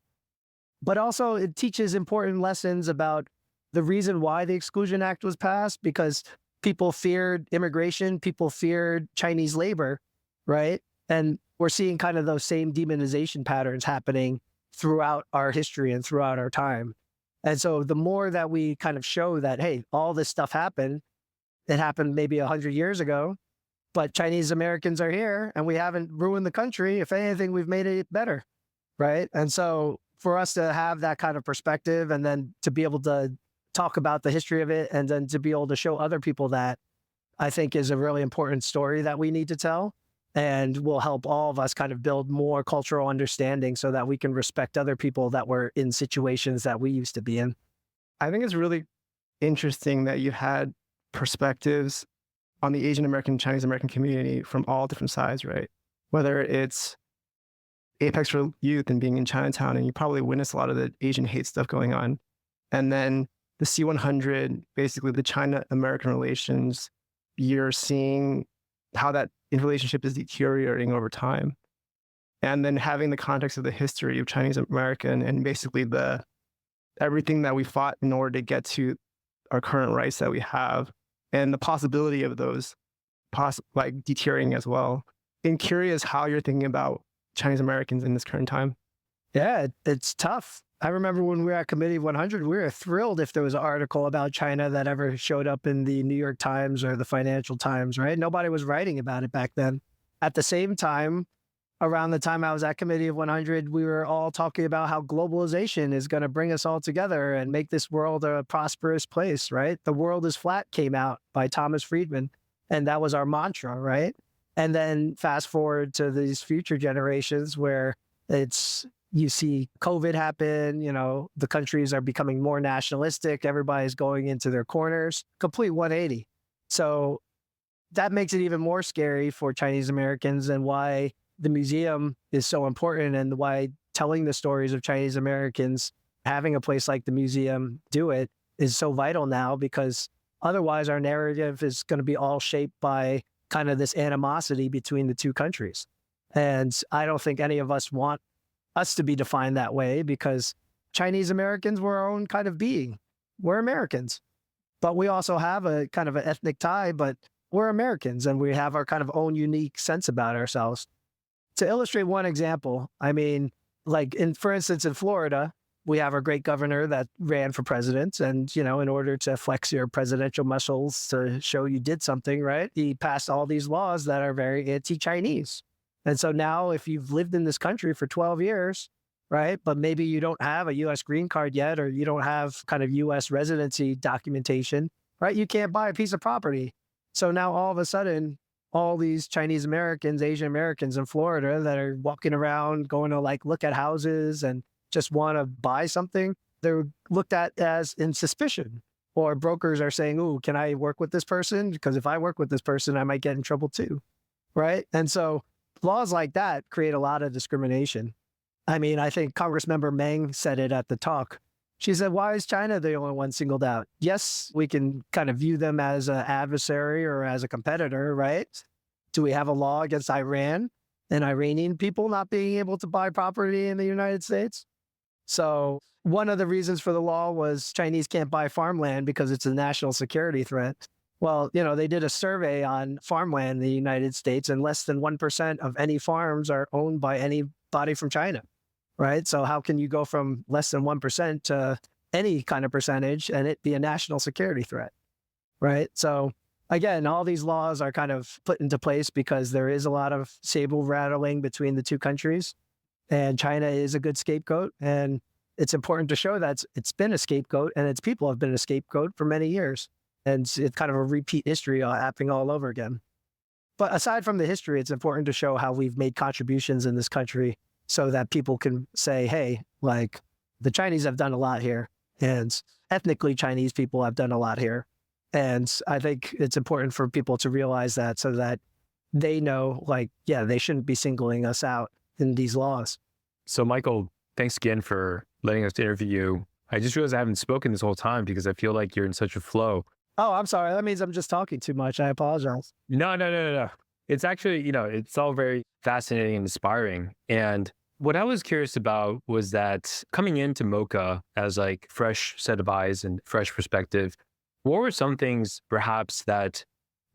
But also it teaches important lessons about the reason why the Exclusion Act was passed, because people feared immigration, people feared Chinese labor, right? And we're seeing kind of those same demonization patterns happening throughout our history and throughout our time. And so the more that we kind of show that, hey, all this stuff happened, it happened maybe 100 years ago, but Chinese Americans are here and we haven't ruined the country. If anything, we've made it better, right? And so for us to have that kind of perspective and then to be able to talk about the history of it and then to be able to show other people that, I think is a really important story that we need to tell, and will help all of us kind of build more cultural understanding so that we can respect other people that were in situations that we used to be in. I think it's really interesting that you had perspectives on the Asian American, Chinese American community from all different sides, right? Whether it's Apex for Youth and being in Chinatown, and you probably witnessed a lot of the Asian hate stuff going on. And then the C-100, basically the China-American relations, you're seeing how that relationship is deteriorating over time. And then having the context of the history of Chinese American and basically everything that we fought in order to get to our current rights that we have, and the possibility of those deteriorating as well. I'm curious how you're thinking about Chinese Americans in this current time. Yeah, it's tough. I remember when we were at Committee 100, we were thrilled if there was an article about China that ever showed up in the New York Times or the Financial Times, right? Nobody was writing about it back then. At the same time, around the time I was at Committee of 100, we were all talking about how globalization is going to bring us all together and make this world a prosperous place, right? The World is Flat came out by Thomas Friedman, and that was our mantra, right? And then fast forward to these future generations where you see COVID happen, the countries are becoming more nationalistic, everybody's going into their corners, complete 180. So that makes it even more scary for Chinese Americans, and why the museum is so important, and why telling the stories of Chinese Americans, having a place like the museum do it, is so vital now, because otherwise our narrative is going to be all shaped by kind of this animosity between the two countries. And I don't think any of us want us to be defined that way, because Chinese Americans were our own kind of being. We're Americans, but we also have a kind of an ethnic tie, but we're Americans and we have our kind of own unique sense about ourselves. To illustrate one example, I mean, for instance, in Florida, we have our great governor that ran for president. And, in order to flex your presidential muscles to show you did something, right? He passed all these laws that are very anti-Chinese. And so now if you've lived in this country for 12 years, right, but maybe you don't have a U.S. green card yet, or you don't have kind of U.S. residency documentation, right? You can't buy a piece of property. So now all of a sudden, all these Chinese Americans, Asian Americans in Florida that are walking around going to look at houses and just want to buy something, they're looked at as in suspicion. Or brokers are saying, "Ooh, can I work with this person? Because if I work with this person, I might get in trouble too." Right? And so laws like that create a lot of discrimination. I mean, I think Congressmember Meng said it at the talk. She said, why is China the only one singled out? Yes, we can kind of view them as an adversary or as a competitor, right? Do we have a law against Iran and Iranian people not being able to buy property in the United States? So one of the reasons for the law was Chinese can't buy farmland because it's a national security threat. Well, they did a survey on farmland in the United States, and less than 1% of any farms are owned by anybody from China, right? So how can you go from less than 1% to any kind of percentage and it be a national security threat, right? So again, all these laws are kind of put into place because there is a lot of saber rattling between the two countries, and China is a good scapegoat. And it's important to show that it's been a scapegoat and its people have been a scapegoat for many years. And it's kind of a repeat history happening all over again. But aside from the history, it's important to show how we've made contributions in this country so that people can say, hey, the Chinese have done a lot here, and ethnically Chinese people have done a lot here. And I think it's important for people to realize that so that they know, like, yeah, they shouldn't be singling us out in these laws. So Michael, thanks again for letting us interview you. I just realized I haven't spoken this whole time because I feel like you're in such a flow. Oh, I'm sorry. That means I'm just talking too much. I apologize. No. It's actually, it's all very fascinating and inspiring. And what I was curious about was that coming into MOCA as like fresh set of eyes and fresh perspective, what were some things perhaps that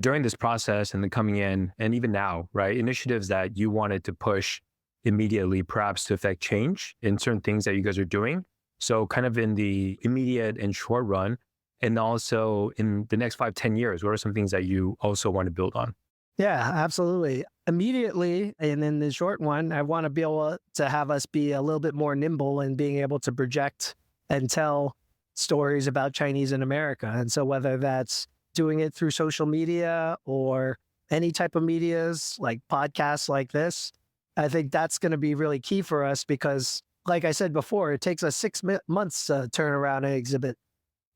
during this process and then coming in and even now, right, initiatives that you wanted to push immediately, perhaps to affect change in certain things that you guys are doing? So kind of in the immediate and short run, and also in the next 5-10 years, what are some things that you also want to build on? Yeah, absolutely. Immediately, and in the short one, I want to be able to have us be a little bit more nimble in being able to project and tell stories about Chinese in America. And so whether that's doing it through social media or any type of medias like podcasts like this, I think that's going to be really key for us because, like I said before, it takes us 6 months to turn around an exhibit,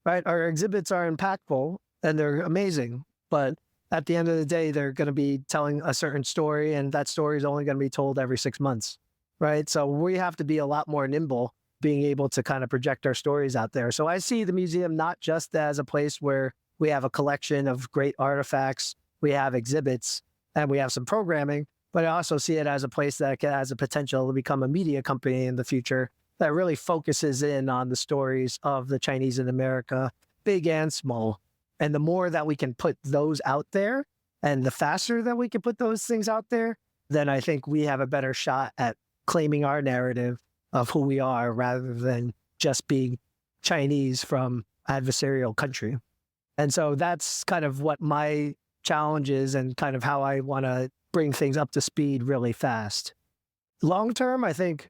right? Our exhibits are impactful and they're amazing, but at the end of the day, they're going to be telling a certain story, and that story is only going to be told every 6 months, right? So we have to be a lot more nimble, being able to kind of project our stories out there. So I see the museum not just as a place where we have a collection of great artifacts, we have exhibits, and we have some programming, but I also see it as a place that has a potential to become a media company in the future that really focuses in on the stories of the Chinese in America, big and small. And the more that we can put those out there and the faster that we can put those things out there, then I think we have a better shot at claiming our narrative of who we are rather than just being Chinese from adversarial country. And so that's kind of what my challenge is and kind of how I want to bring things up to speed really fast. Long term, I think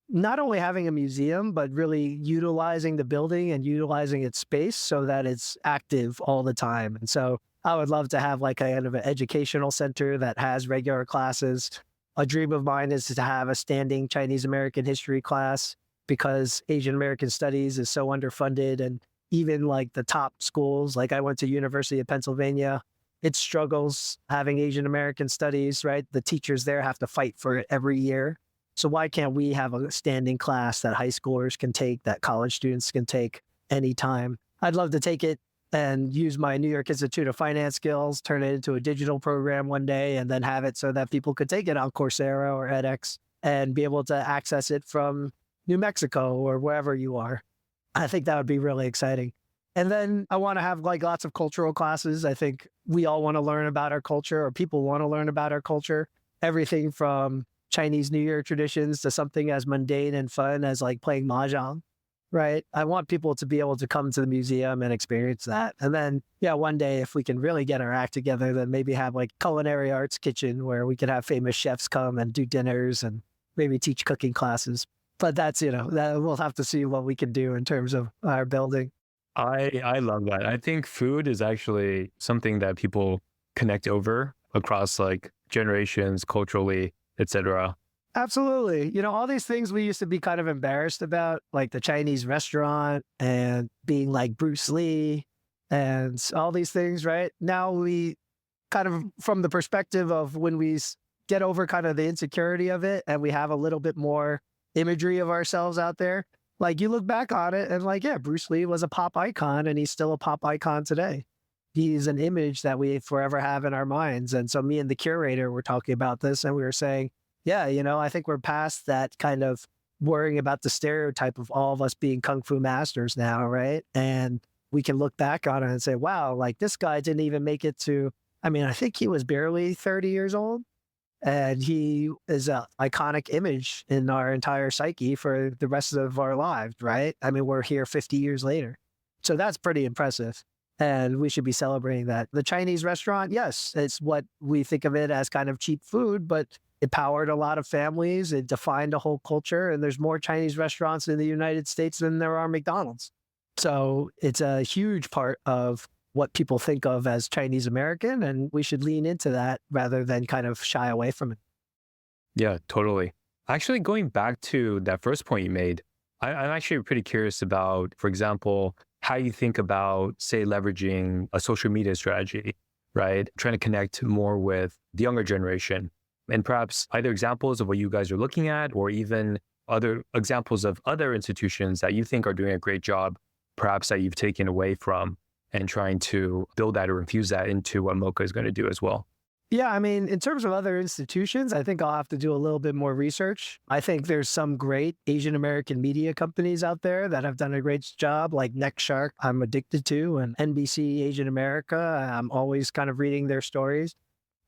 not only having a museum, but really utilizing the building and utilizing its space so that it's active all the time. And so I would love to have like a kind of an educational center that has regular classes. A dream of mine is to have a standing Chinese American history class because Asian American studies is so underfunded. And even like the top schools, like I went to University of Pennsylvania, it struggles having Asian American studies, right? The teachers there have to fight for it every year. So why can't we have a standing class that high schoolers can take, that college students can take anytime? I'd love to take it and use my New York Institute of Finance skills, turn it into a digital program one day, and then have it so that people could take it on Coursera or edX and be able to access it from New Mexico or wherever you are. I think that would be really exciting. And then I want to have like lots of cultural classes. I think we all want to learn about our culture, or people want to learn about our culture. Everything from Chinese New Year traditions to something as mundane and fun as like playing mahjong, right? I want people to be able to come to the museum and experience that. And then, yeah, one day if we can really get our act together, then maybe have like culinary arts kitchen where we could have famous chefs come and do dinners and maybe teach cooking classes. But that's, that we'll have to see what we can do in terms of our building. I love that. I think food is actually something that people connect over across like generations, culturally, etc. Absolutely. All these things we used to be kind of embarrassed about, like the Chinese restaurant and being like Bruce Lee and all these things, right? Now we kind of, from the perspective of when we get over kind of the insecurity of it and we have a little bit more imagery of ourselves out there, like you look back on it and like, yeah, Bruce Lee was a pop icon and he's still a pop icon today. He's an image that we forever have in our minds. And so me and the curator were talking about this and we were saying, yeah, I think we're past that kind of worrying about the stereotype of all of us being Kung Fu masters now, right? And we can look back on it and say, wow, like this guy didn't even make it to, I think he was barely 30 years old. And he is an iconic image in our entire psyche for the rest of our lives, right? We're here 50 years later. So that's pretty impressive. And we should be celebrating that. The Chinese restaurant, yes, it's what we think of it as kind of cheap food, but it powered a lot of families. It defined a whole culture. And there's more Chinese restaurants in the United States than there are McDonald's. So it's a huge part of what people think of as Chinese American, and we should lean into that rather than kind of shy away from it. Yeah, totally. Actually, going back to that first point you made, I'm actually pretty curious about, for example, how you think about, say, leveraging a social media strategy, right? Trying to connect more with the younger generation, and perhaps either examples of what you guys are looking at, or even other examples of other institutions that you think are doing a great job, perhaps that you've taken away from, and trying to build that or infuse that into what MOCA is going to do as well. Yeah, I mean, in terms of other institutions, I think I'll have to do a little bit more research. I think there's some great Asian American media companies out there that have done a great job, like Next Shark, I'm addicted to, and NBC Asian America. I'm always kind of reading their stories.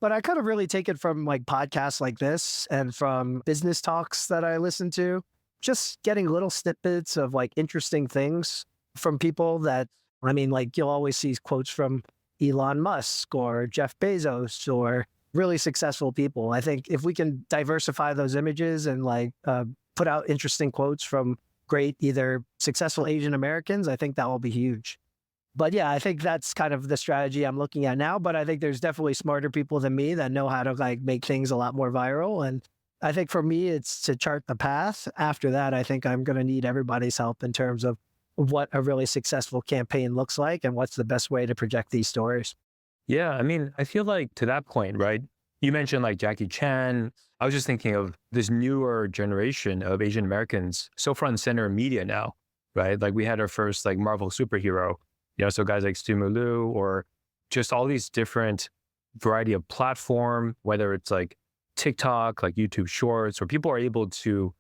But I kind of really take it from like podcasts like this and from business talks that I listen to, just getting little snippets of like interesting things from people that, I mean, like you'll always see quotes from Elon Musk or Jeff Bezos or really successful people. I think if we can diversify those images and like put out interesting quotes from great, either successful Asian Americans, I think that will be huge. But yeah, I think that's kind of the strategy I'm looking at now. But I think there's definitely smarter people than me that know how to like make things a lot more viral. And I think for me, it's to chart the path. After that, I think I'm going to need everybody's help in terms of what a really successful campaign looks like and what's the best way to project these stories. Yeah, I mean, I feel like to that point, right? You mentioned like Jackie Chan. I was just thinking of this newer generation of Asian Americans, so front and center in media now, right? Like we had our first like Marvel superhero, so guys like Simu Liu, or just all these different variety of platform, whether it's like TikTok, like YouTube Shorts, where people are able to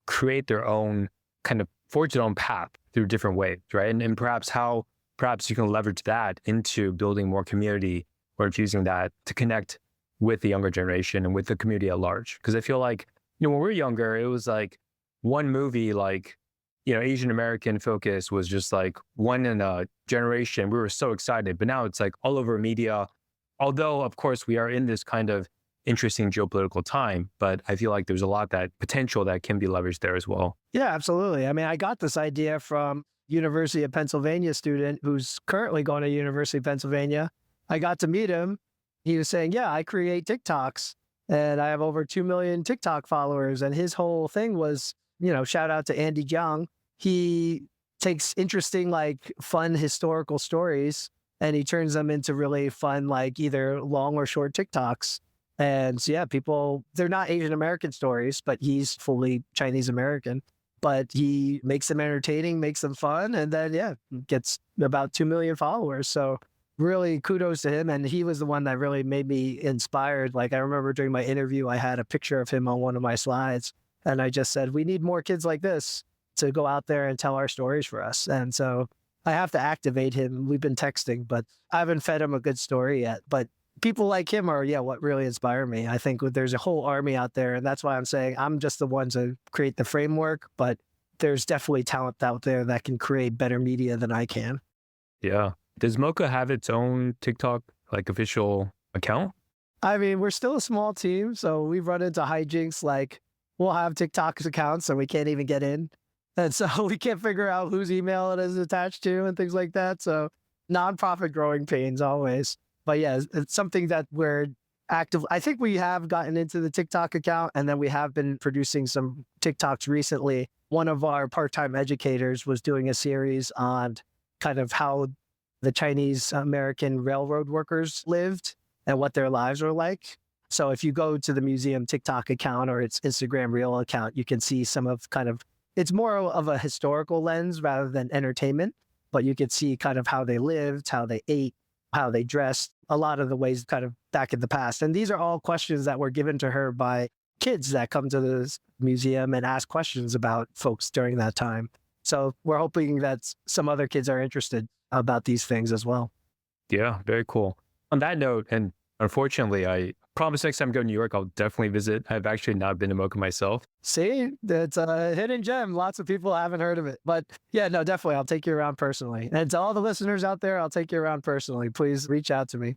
create their own kind of forge their own path through different ways, right? And perhaps you can leverage that into building more community or infusing that to connect with the younger generation and with the community at large. Because I feel like, when we were younger, it was like one movie, like, Asian American focus was just like one in a generation. We were so excited, but now it's like all over media. Although, of course, we are in this kind of interesting geopolitical time, but I feel like there's a lot that potential that can be leveraged there as well. Yeah, absolutely. I mean, I got this idea from University of Pennsylvania student who's currently going to University of Pennsylvania. I got to meet him. He was saying, yeah, I create TikToks and I have over 2 million TikTok followers. And his whole thing was, shout out to Andy Jiang. He takes interesting, like fun historical stories and he turns them into really fun, like either long or short TikToks. And so, yeah, people, they're not Asian American stories, but he's fully Chinese American. But he makes them entertaining, makes them fun, and then, yeah, gets about 2 million followers. So really kudos to him. And he was the one that really made me inspired. Like I remember during my interview, I had a picture of him on one of my slides. And I just said, we need more kids like this to go out there and tell our stories for us. And so I have to activate him. We've been texting, but I haven't fed him a good story yet. But people like him are, what really inspire me. I think there's a whole army out there. And that's why I'm saying I'm just the one to create the framework, but there's definitely talent out there that can create better media than I can. Yeah. Does MOCA have its own TikTok, like official account? I mean, we're still a small team, so we've run into hijinks like we'll have TikTok accounts and we can't even get in. And so we can't figure out whose email it is attached to and things like that. So nonprofit growing pains always. But yeah, it's something that we're active. I think we have gotten into the TikTok account and then we have been producing some TikToks recently. One of our part-time educators was doing a series on kind of how the Chinese American railroad workers lived and what their lives were like. So if you go to the museum TikTok account or its Instagram Reel account, you can see some of it's more of a historical lens rather than entertainment, but you could see kind of how they lived, how they ate, how they dressed, a lot of the ways kind of back in the past. And these are all questions that were given to her by kids that come to the museum and ask questions about folks during that time. So we're hoping that some other kids are interested about these things as well. Yeah, very cool. On that note, and unfortunately, I promise next time I go to New York, I'll definitely visit. I've actually not been to MOCA myself. See, that's a hidden gem. Lots of people haven't heard of it. But yeah, no, definitely. I'll take you around personally. And to all the listeners out there, I'll take you around personally. Please reach out to me.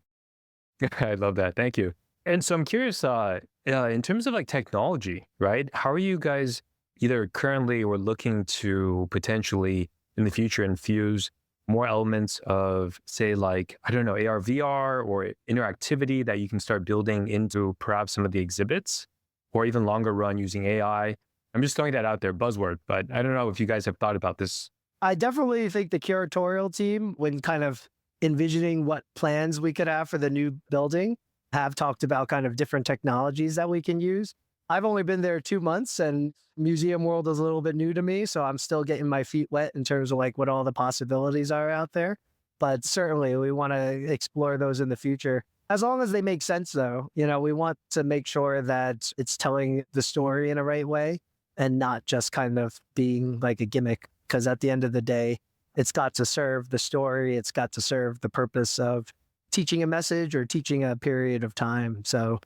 I love that. Thank you. And so I'm curious, in terms of like technology, right? How are you guys either currently or looking to potentially in the future infuse more elements of, say, like, I don't know, AR, VR or interactivity that you can start building into perhaps some of the exhibits or even longer run using AI? I'm just throwing that out there, buzzword, but I don't know if you guys have thought about this. I definitely think the curatorial team, when kind of envisioning what plans we could have for the new building, have talked about kind of different technologies that we can use. I've only been there 2 months and museum world is a little bit new to me. So I'm still getting my feet wet in terms of like what all the possibilities are out there. But certainly we want to explore those in the future. As long as they make sense, though, we want to make sure that it's telling the story in a right way and not just kind of being like a gimmick. Because at the end of the day, it's got to serve the story. It's got to serve the purpose of teaching a message or teaching a period of time. So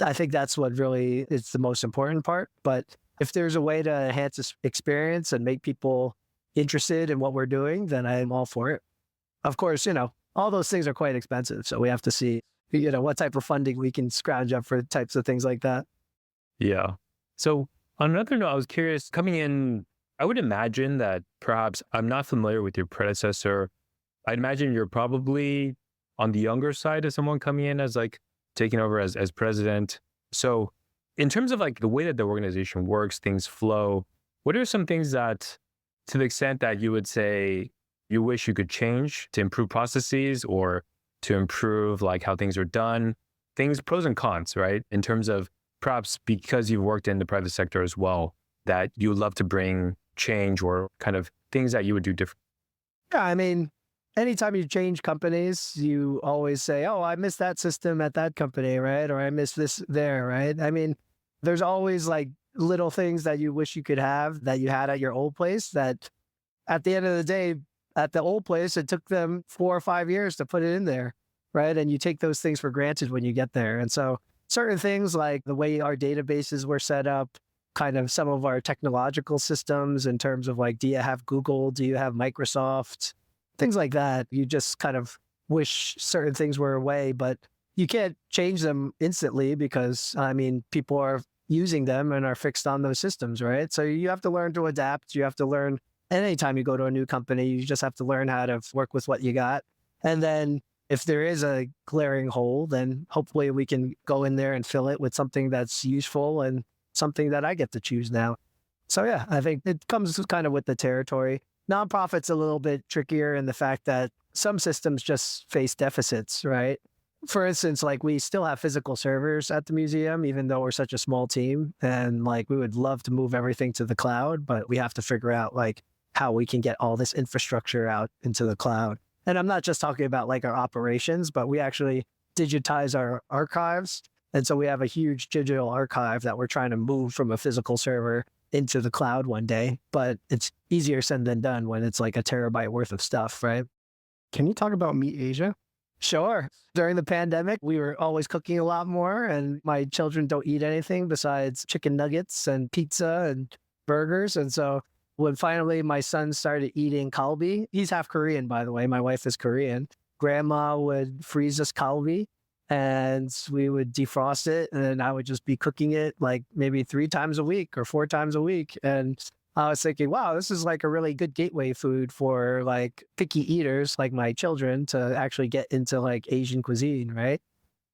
I think that's what really is the most important part. But if there's a way to enhance this experience and make people interested in what we're doing, then I'm all for it. Of course, all those things are quite expensive. So we have to see, what type of funding we can scrounge up for types of things like that. Yeah. So on another note, I was curious, coming in, I would imagine that perhaps I'm not familiar with your predecessor. I'd imagine you're probably on the younger side of someone coming in as like taking over as president. So in terms of like the way that the organization works, things flow, what are some things that, to the extent that you would say you wish you could change to improve processes or to improve like how things are done, things, pros and cons, right? In terms of perhaps because you've worked in the private sector as well, that you would love to bring change or kind of things that you would do different? Yeah, I mean, anytime you change companies, you always say, oh, I miss that system at that company, right? Or I miss this there, right? I mean, there's always like little things that you wish you could have that you had at your old place that at the end of the day, at the old place, it took them 4 or 5 years to put it in there, right? And you take those things for granted when you get there. And so certain things like the way our databases were set up, kind of some of our technological systems in terms of like, do you have Google? Do you have Microsoft? Things like that. You just kind of wish certain things were away, but you can't change them instantly because, I mean, people are using them and are fixed on those systems, right? So you have to learn to adapt. You have to learn, and anytime you go to a new company, you just have to learn how to work with what you got. And then if there is a glaring hole, then hopefully we can go in there and fill it with something that's useful and something that I get to choose now. So yeah, I think it comes kind of with the territory. Nonprofit's a little bit trickier in the fact that some systems just face deficits, right? For instance, like we still have physical servers at the museum, even though we're such a small team. And like we would love to move everything to the cloud, but we have to figure out like how we can get all this infrastructure out into the cloud. And I'm not just talking about like our operations, but we actually digitize our archives. And so we have a huge digital archive that we're trying to move from a physical server into the cloud one day. But it's easier said than done when it's like a terabyte worth of stuff, right? Can you talk about Meet Asia? Sure. During the pandemic, we were always cooking a lot more, and my children don't eat anything besides chicken nuggets and pizza and burgers. And so when finally my son started eating kalbi, he's half Korean, by the way. My wife is Korean. Grandma would freeze us kalbi and we would defrost it. And then I would just be cooking it like maybe 3 times a week or 4 times a week. And I was thinking, wow, this is like a really good gateway food for like picky eaters like my children to actually get into like Asian cuisine, right?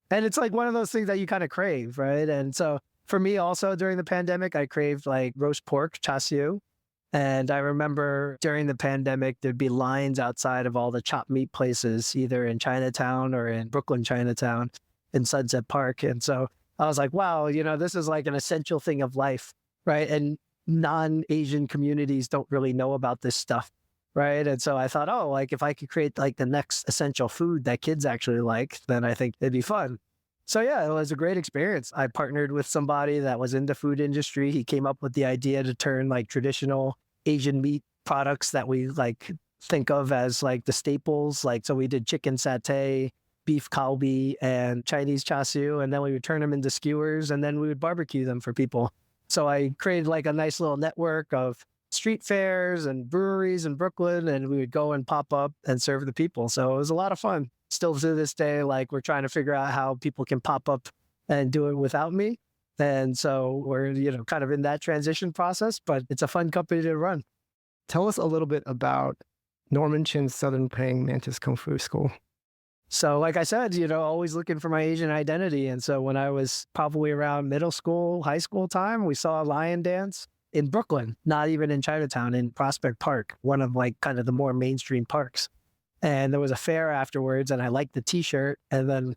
And it's like one of those things that you kind of crave, right? And so for me also during the pandemic, I craved like roast pork, char siu. And I remember during the pandemic, there'd be lines outside of all the chopped meat places, either in Chinatown or in Brooklyn, Chinatown, in Sunset Park. And so I was like, wow, this is like an essential thing of life, right? And non-Asian communities don't really know about this stuff, right? And so I thought, oh, like if I could create like the next essential food that kids actually like, then I think it'd be fun. So yeah, it was a great experience. I partnered with somebody that was in the food industry. He came up with the idea to turn like traditional Asian meat products that we like think of as like the staples. Like, so we did chicken satay, beef kalbi, and Chinese char siu, and then we would turn them into skewers and then we would barbecue them for people. So I created like a nice little network of street fairs and breweries in Brooklyn, and we would go and pop up and serve the people. So it was a lot of fun. Still to this day, like we're trying to figure out how people can pop up and do it without me. And so we're, kind of in that transition process, but it's a fun company to run. Tell us a little bit about Norman Chin's Southern Praying Mantis Kung Fu School. So like I said, always looking for my Asian identity. And so when I was probably around middle school, high school time, we saw a lion dance in Brooklyn, not even in Chinatown, in Prospect Park, one of like kind of the more mainstream parks. And there was a fair afterwards, and I liked the T-shirt. And then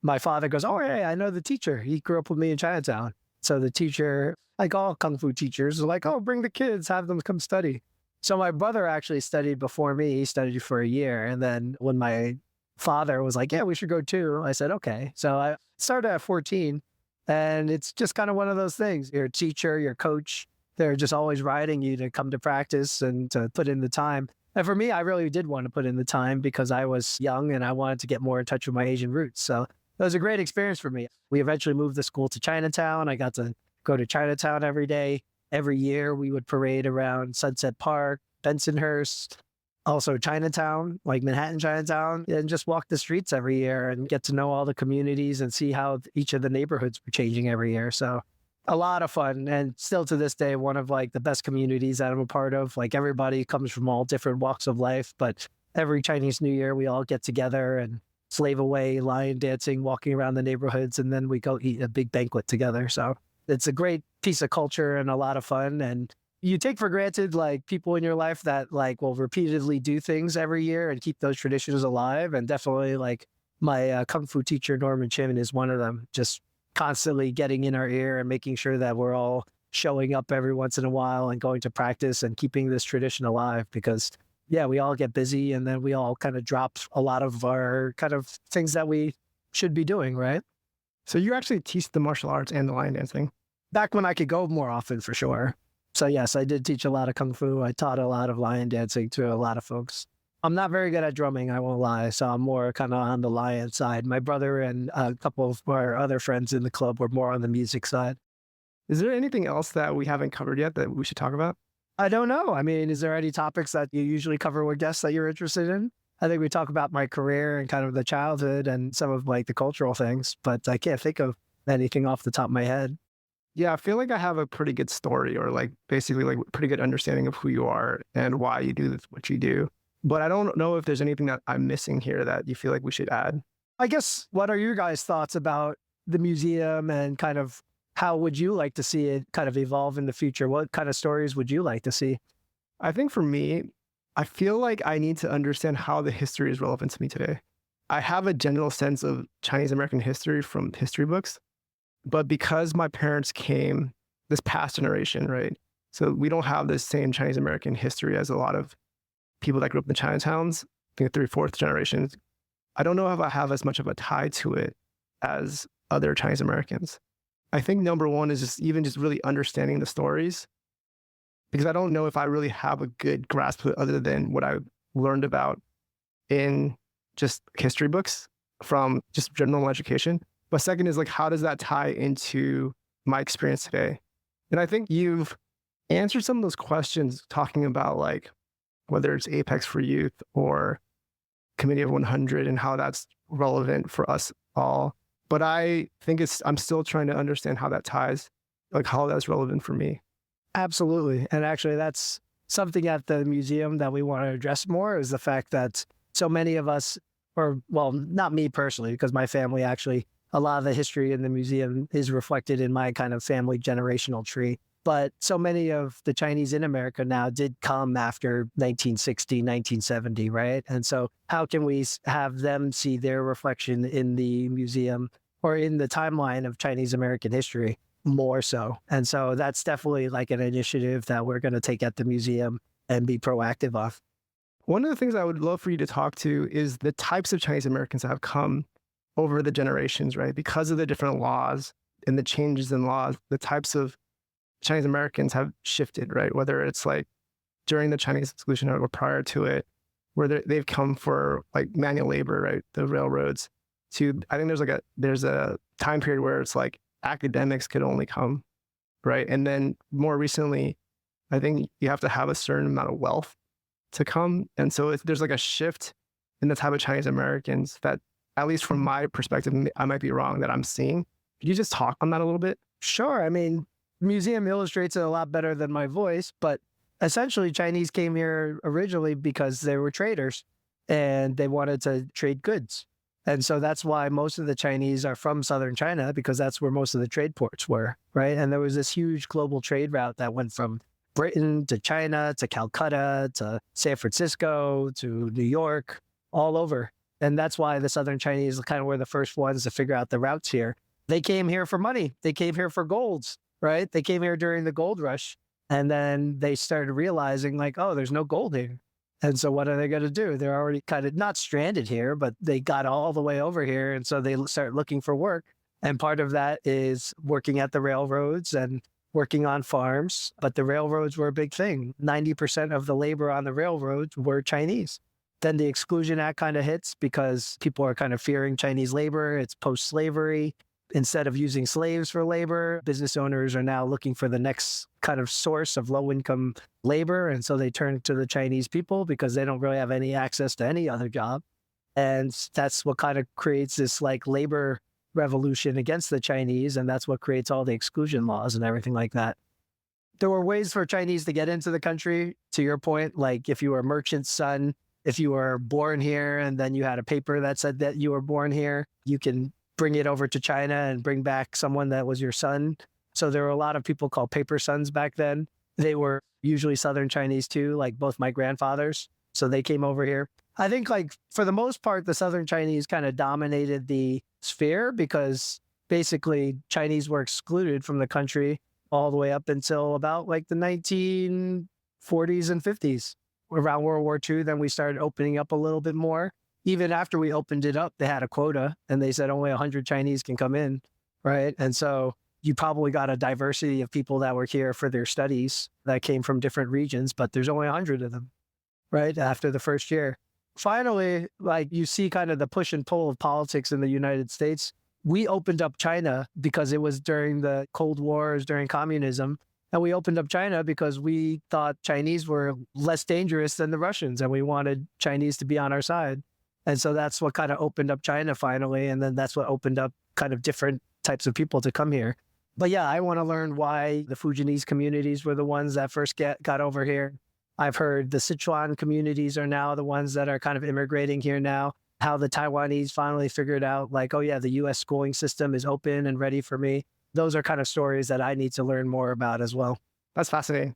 my father goes, "Oh, yeah, I know the teacher. He grew up with me in Chinatown." So the teacher, like all kung fu teachers, are like, "Oh, bring the kids, have them come study." So my brother actually studied before me. He studied for a year. And then when my father was like, "Yeah, we should go too," I said, "Okay." So I started at 14. And it's just kind of one of those things. Your teacher, your coach, they're just always riding you to come to practice and to put in the time. And for me, I really did want to put in the time because I was young and I wanted to get more in touch with my Asian roots. So it was a great experience for me. We eventually moved the school to Chinatown. I got to go to Chinatown every day. Every year we would parade around Sunset Park, Bensonhurst, also Chinatown, like Manhattan Chinatown, and just walk the streets every year and get to know all the communities and see how each of the neighborhoods were changing every year. So a lot of fun. And still to this day, one of like the best communities that I'm a part of. Like everybody comes from all different walks of life, but every Chinese New Year, we all get together and slave away, lion dancing, walking around the neighborhoods, and then we go eat a big banquet together. So it's a great piece of culture and a lot of fun. And you take for granted like people in your life that like will repeatedly do things every year and keep those traditions alive. And definitely like my kung fu teacher, Norman Chin, is one of them, just constantly getting in our ear and making sure that we're all showing up every once in a while and going to practice and keeping this tradition alive because yeah, we all get busy and then we all kind of drop a lot of our kind of things that we should be doing, right? So you actually teach the martial arts and the lion dancing? Back when I could go more often, for sure. So yes, I did teach a lot of kung fu. I taught a lot of lion dancing to a lot of folks. I'm not very good at drumming, I won't lie. So I'm more kind of on the lion side. My brother and a couple of our other friends in the club were more on the music side. Is there anything else that we haven't covered yet that we should talk about? I don't know. I mean, is there any topics that you usually cover with guests that you're interested in? I think we talk about my career and kind of the childhood and some of like the cultural things, but I can't think of anything off the top of my head. Yeah, I feel like I have a pretty good story or like basically like pretty good understanding of who you are and why you do what you do. But I don't know if there's anything that I'm missing here that you feel like we should add. I guess, what are your guys' thoughts about the museum and kind of how would you like to see it kind of evolve in the future? What kind of stories would you like to see? I think for me, I feel like I need to understand how the history is relevant to me today. I have a general sense of Chinese American history from history books, but because my parents came this past generation, right? So we don't have the same Chinese American history as a lot of people that grew up in the Chinatowns, I think third, fourth generations. I don't know if I have as much of a tie to it as other Chinese Americans. I think number one is just really understanding the stories, because I don't know if I really have a good grasp of it other than what I learned about in just history books from just general education. But second is like, how does that tie into my experience today? And I think you've answered some of those questions talking about like whether it's Apex for Youth or Committee of 100 and how that's relevant for us all. But I think I'm still trying to understand how that ties, like how that's relevant for me. Absolutely. And actually, that's something at the museum that we want to address more is the fact that so many of us, or well, not me personally, because my family actually, a lot of the history in the museum is reflected in my kind of family generational tree. But so many of the Chinese in America now did come after 1960, 1970, right? And so how can we have them see their reflection in the museum or in the timeline of Chinese American history more so? And so that's definitely like an initiative that we're going to take at the museum and be proactive of. One of the things I would love for you to talk to is the types of Chinese Americans that have come over the generations, right? Because of the different laws and the changes in laws, the types of Chinese Americans have shifted, right? Whether it's like during the Chinese Exclusion or prior to it, where they've come for like manual labor, right? The railroads to, I think there's a time period where it's like academics could only come, right? And then more recently, I think you have to have a certain amount of wealth to come. And so there's like a shift in the type of Chinese Americans that, at least from my perspective, I might be wrong, that I'm seeing. Could you just talk on that a little bit? Sure. I mean, museum illustrates it a lot better than my voice, but essentially Chinese came here originally because they were traders and they wanted to trade goods. And so that's why most of the Chinese are from southern China, because that's where most of the trade ports were, right? And there was this huge global trade route that went from Britain to China to Calcutta to San Francisco to New York, all over. And that's why the southern Chinese kind of were the first ones to figure out the routes here. They came here for money. They came here for golds, right? They came here during the gold rush. And then they started realizing like, oh, there's no gold here. And so what are they going to do? They're already kind of not stranded here, but they got all the way over here. And so they start looking for work. And part of that is working at the railroads and working on farms. But the railroads were a big thing. 90% of the labor on the railroads were Chinese. Then the Exclusion Act kind of hits because people are kind of fearing Chinese labor. It's post-slavery. Instead of using slaves for labor, business owners are now looking for the next kind of source of low-income labor. And so they turn to the Chinese people because they don't really have any access to any other job. And that's what kind of creates this like labor revolution against the Chinese. And that's what creates all the exclusion laws and everything like that. There were ways for Chinese to get into the country, to your point, like if you were a merchant's son, if you were born here and then you had a paper that said that you were born here, you can bring it over to China and bring back someone that was your son. So there were a lot of people called paper sons back then. They were usually Southern Chinese too, like both my grandfathers. So they came over here. I think like for the most part, the Southern Chinese kind of dominated the sphere because basically Chinese were excluded from the country all the way up until about like the 1940s and 50s. Around World War II, then we started opening up a little bit more. Even after we opened it up, they had a quota and they said only 100 Chinese can come in, right? And so you probably got a diversity of people that were here for their studies that came from different regions, but there's only 100 of them, right? After the first year. Finally, like you see kind of the push and pull of politics in the United States. We opened up China because it was during the Cold Wars, during communism. And we opened up China because we thought Chinese were less dangerous than the Russians and we wanted Chinese to be on our side. And so that's what kind of opened up China finally. And then that's what opened up kind of different types of people to come here. But yeah, I want to learn why the Fujianese communities were the ones that first got over here. I've heard the Sichuan communities are now the ones that are kind of immigrating here now. How the Taiwanese finally figured out like, oh yeah, the US schooling system is open and ready for me. Those are kind of stories that I need to learn more about as well. That's fascinating.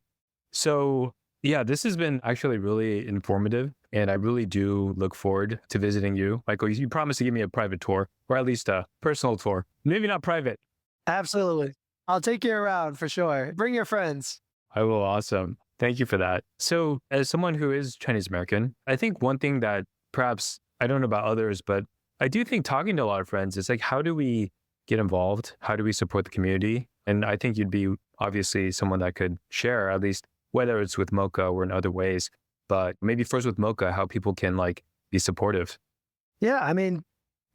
So yeah, this has been actually really informative. And I really do look forward to visiting you. Michael, you promised to give me a private tour, or at least a personal tour. Maybe not private. Absolutely. I'll take you around for sure. Bring your friends. I will. Awesome. Thank you for that. So as someone who is Chinese American, I think one thing that perhaps, I don't know about others, but I do think talking to a lot of friends is like, how do we get involved? How do we support the community? And I think you'd be obviously someone that could share, at least whether it's with MOCA or in other ways, but maybe first with MOCA, how people can like be supportive. Yeah, I mean,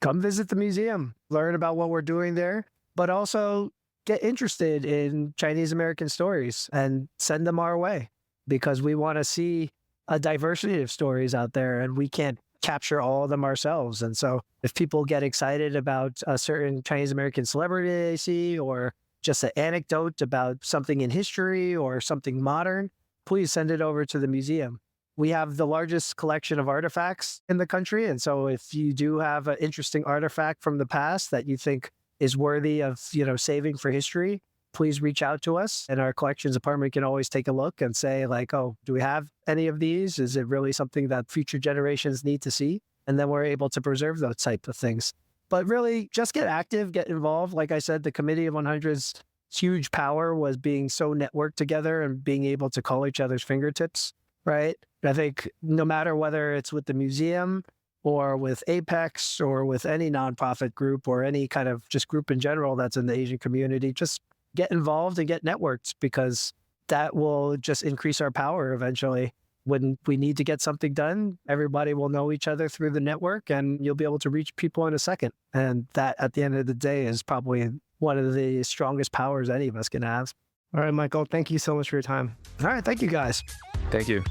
come visit the museum, learn about what we're doing there, but also get interested in Chinese American stories and send them our way because we want to see a diversity of stories out there and we can't capture all of them ourselves. And so if people get excited about a certain Chinese American celebrity they see or just an anecdote about something in history or something modern, please send it over to the museum. We have the largest collection of artifacts in the country. And so if you do have an interesting artifact from the past that you think is worthy of, saving for history, please reach out to us. And our collections department can always take a look and say like, oh, do we have any of these? Is it really something that future generations need to see? And then we're able to preserve those type of things. But really just get active, get involved. Like I said, the Committee of 100's huge power was being so networked together and being able to call each other's fingertips, right? I think no matter whether it's with the museum or with Apex or with any nonprofit group or any kind of just group in general that's in the Asian community, just get involved and get networked because that will just increase our power eventually. When we need to get something done, everybody will know each other through the network and you'll be able to reach people in a second. And that at the end of the day is probably one of the strongest powers any of us can have. All right, Michael, thank you so much for your time. All right, thank you guys. Thank you.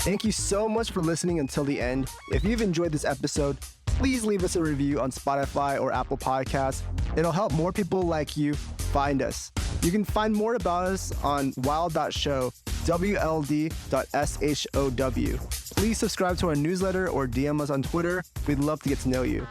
Thank you so much for listening until the end. If you've enjoyed this episode, please leave us a review on Spotify or Apple Podcasts. It'll help more people like you find us. You can find more about us on wild.show wld.show. Please subscribe to our newsletter or DM us on Twitter. We'd love to get to know you.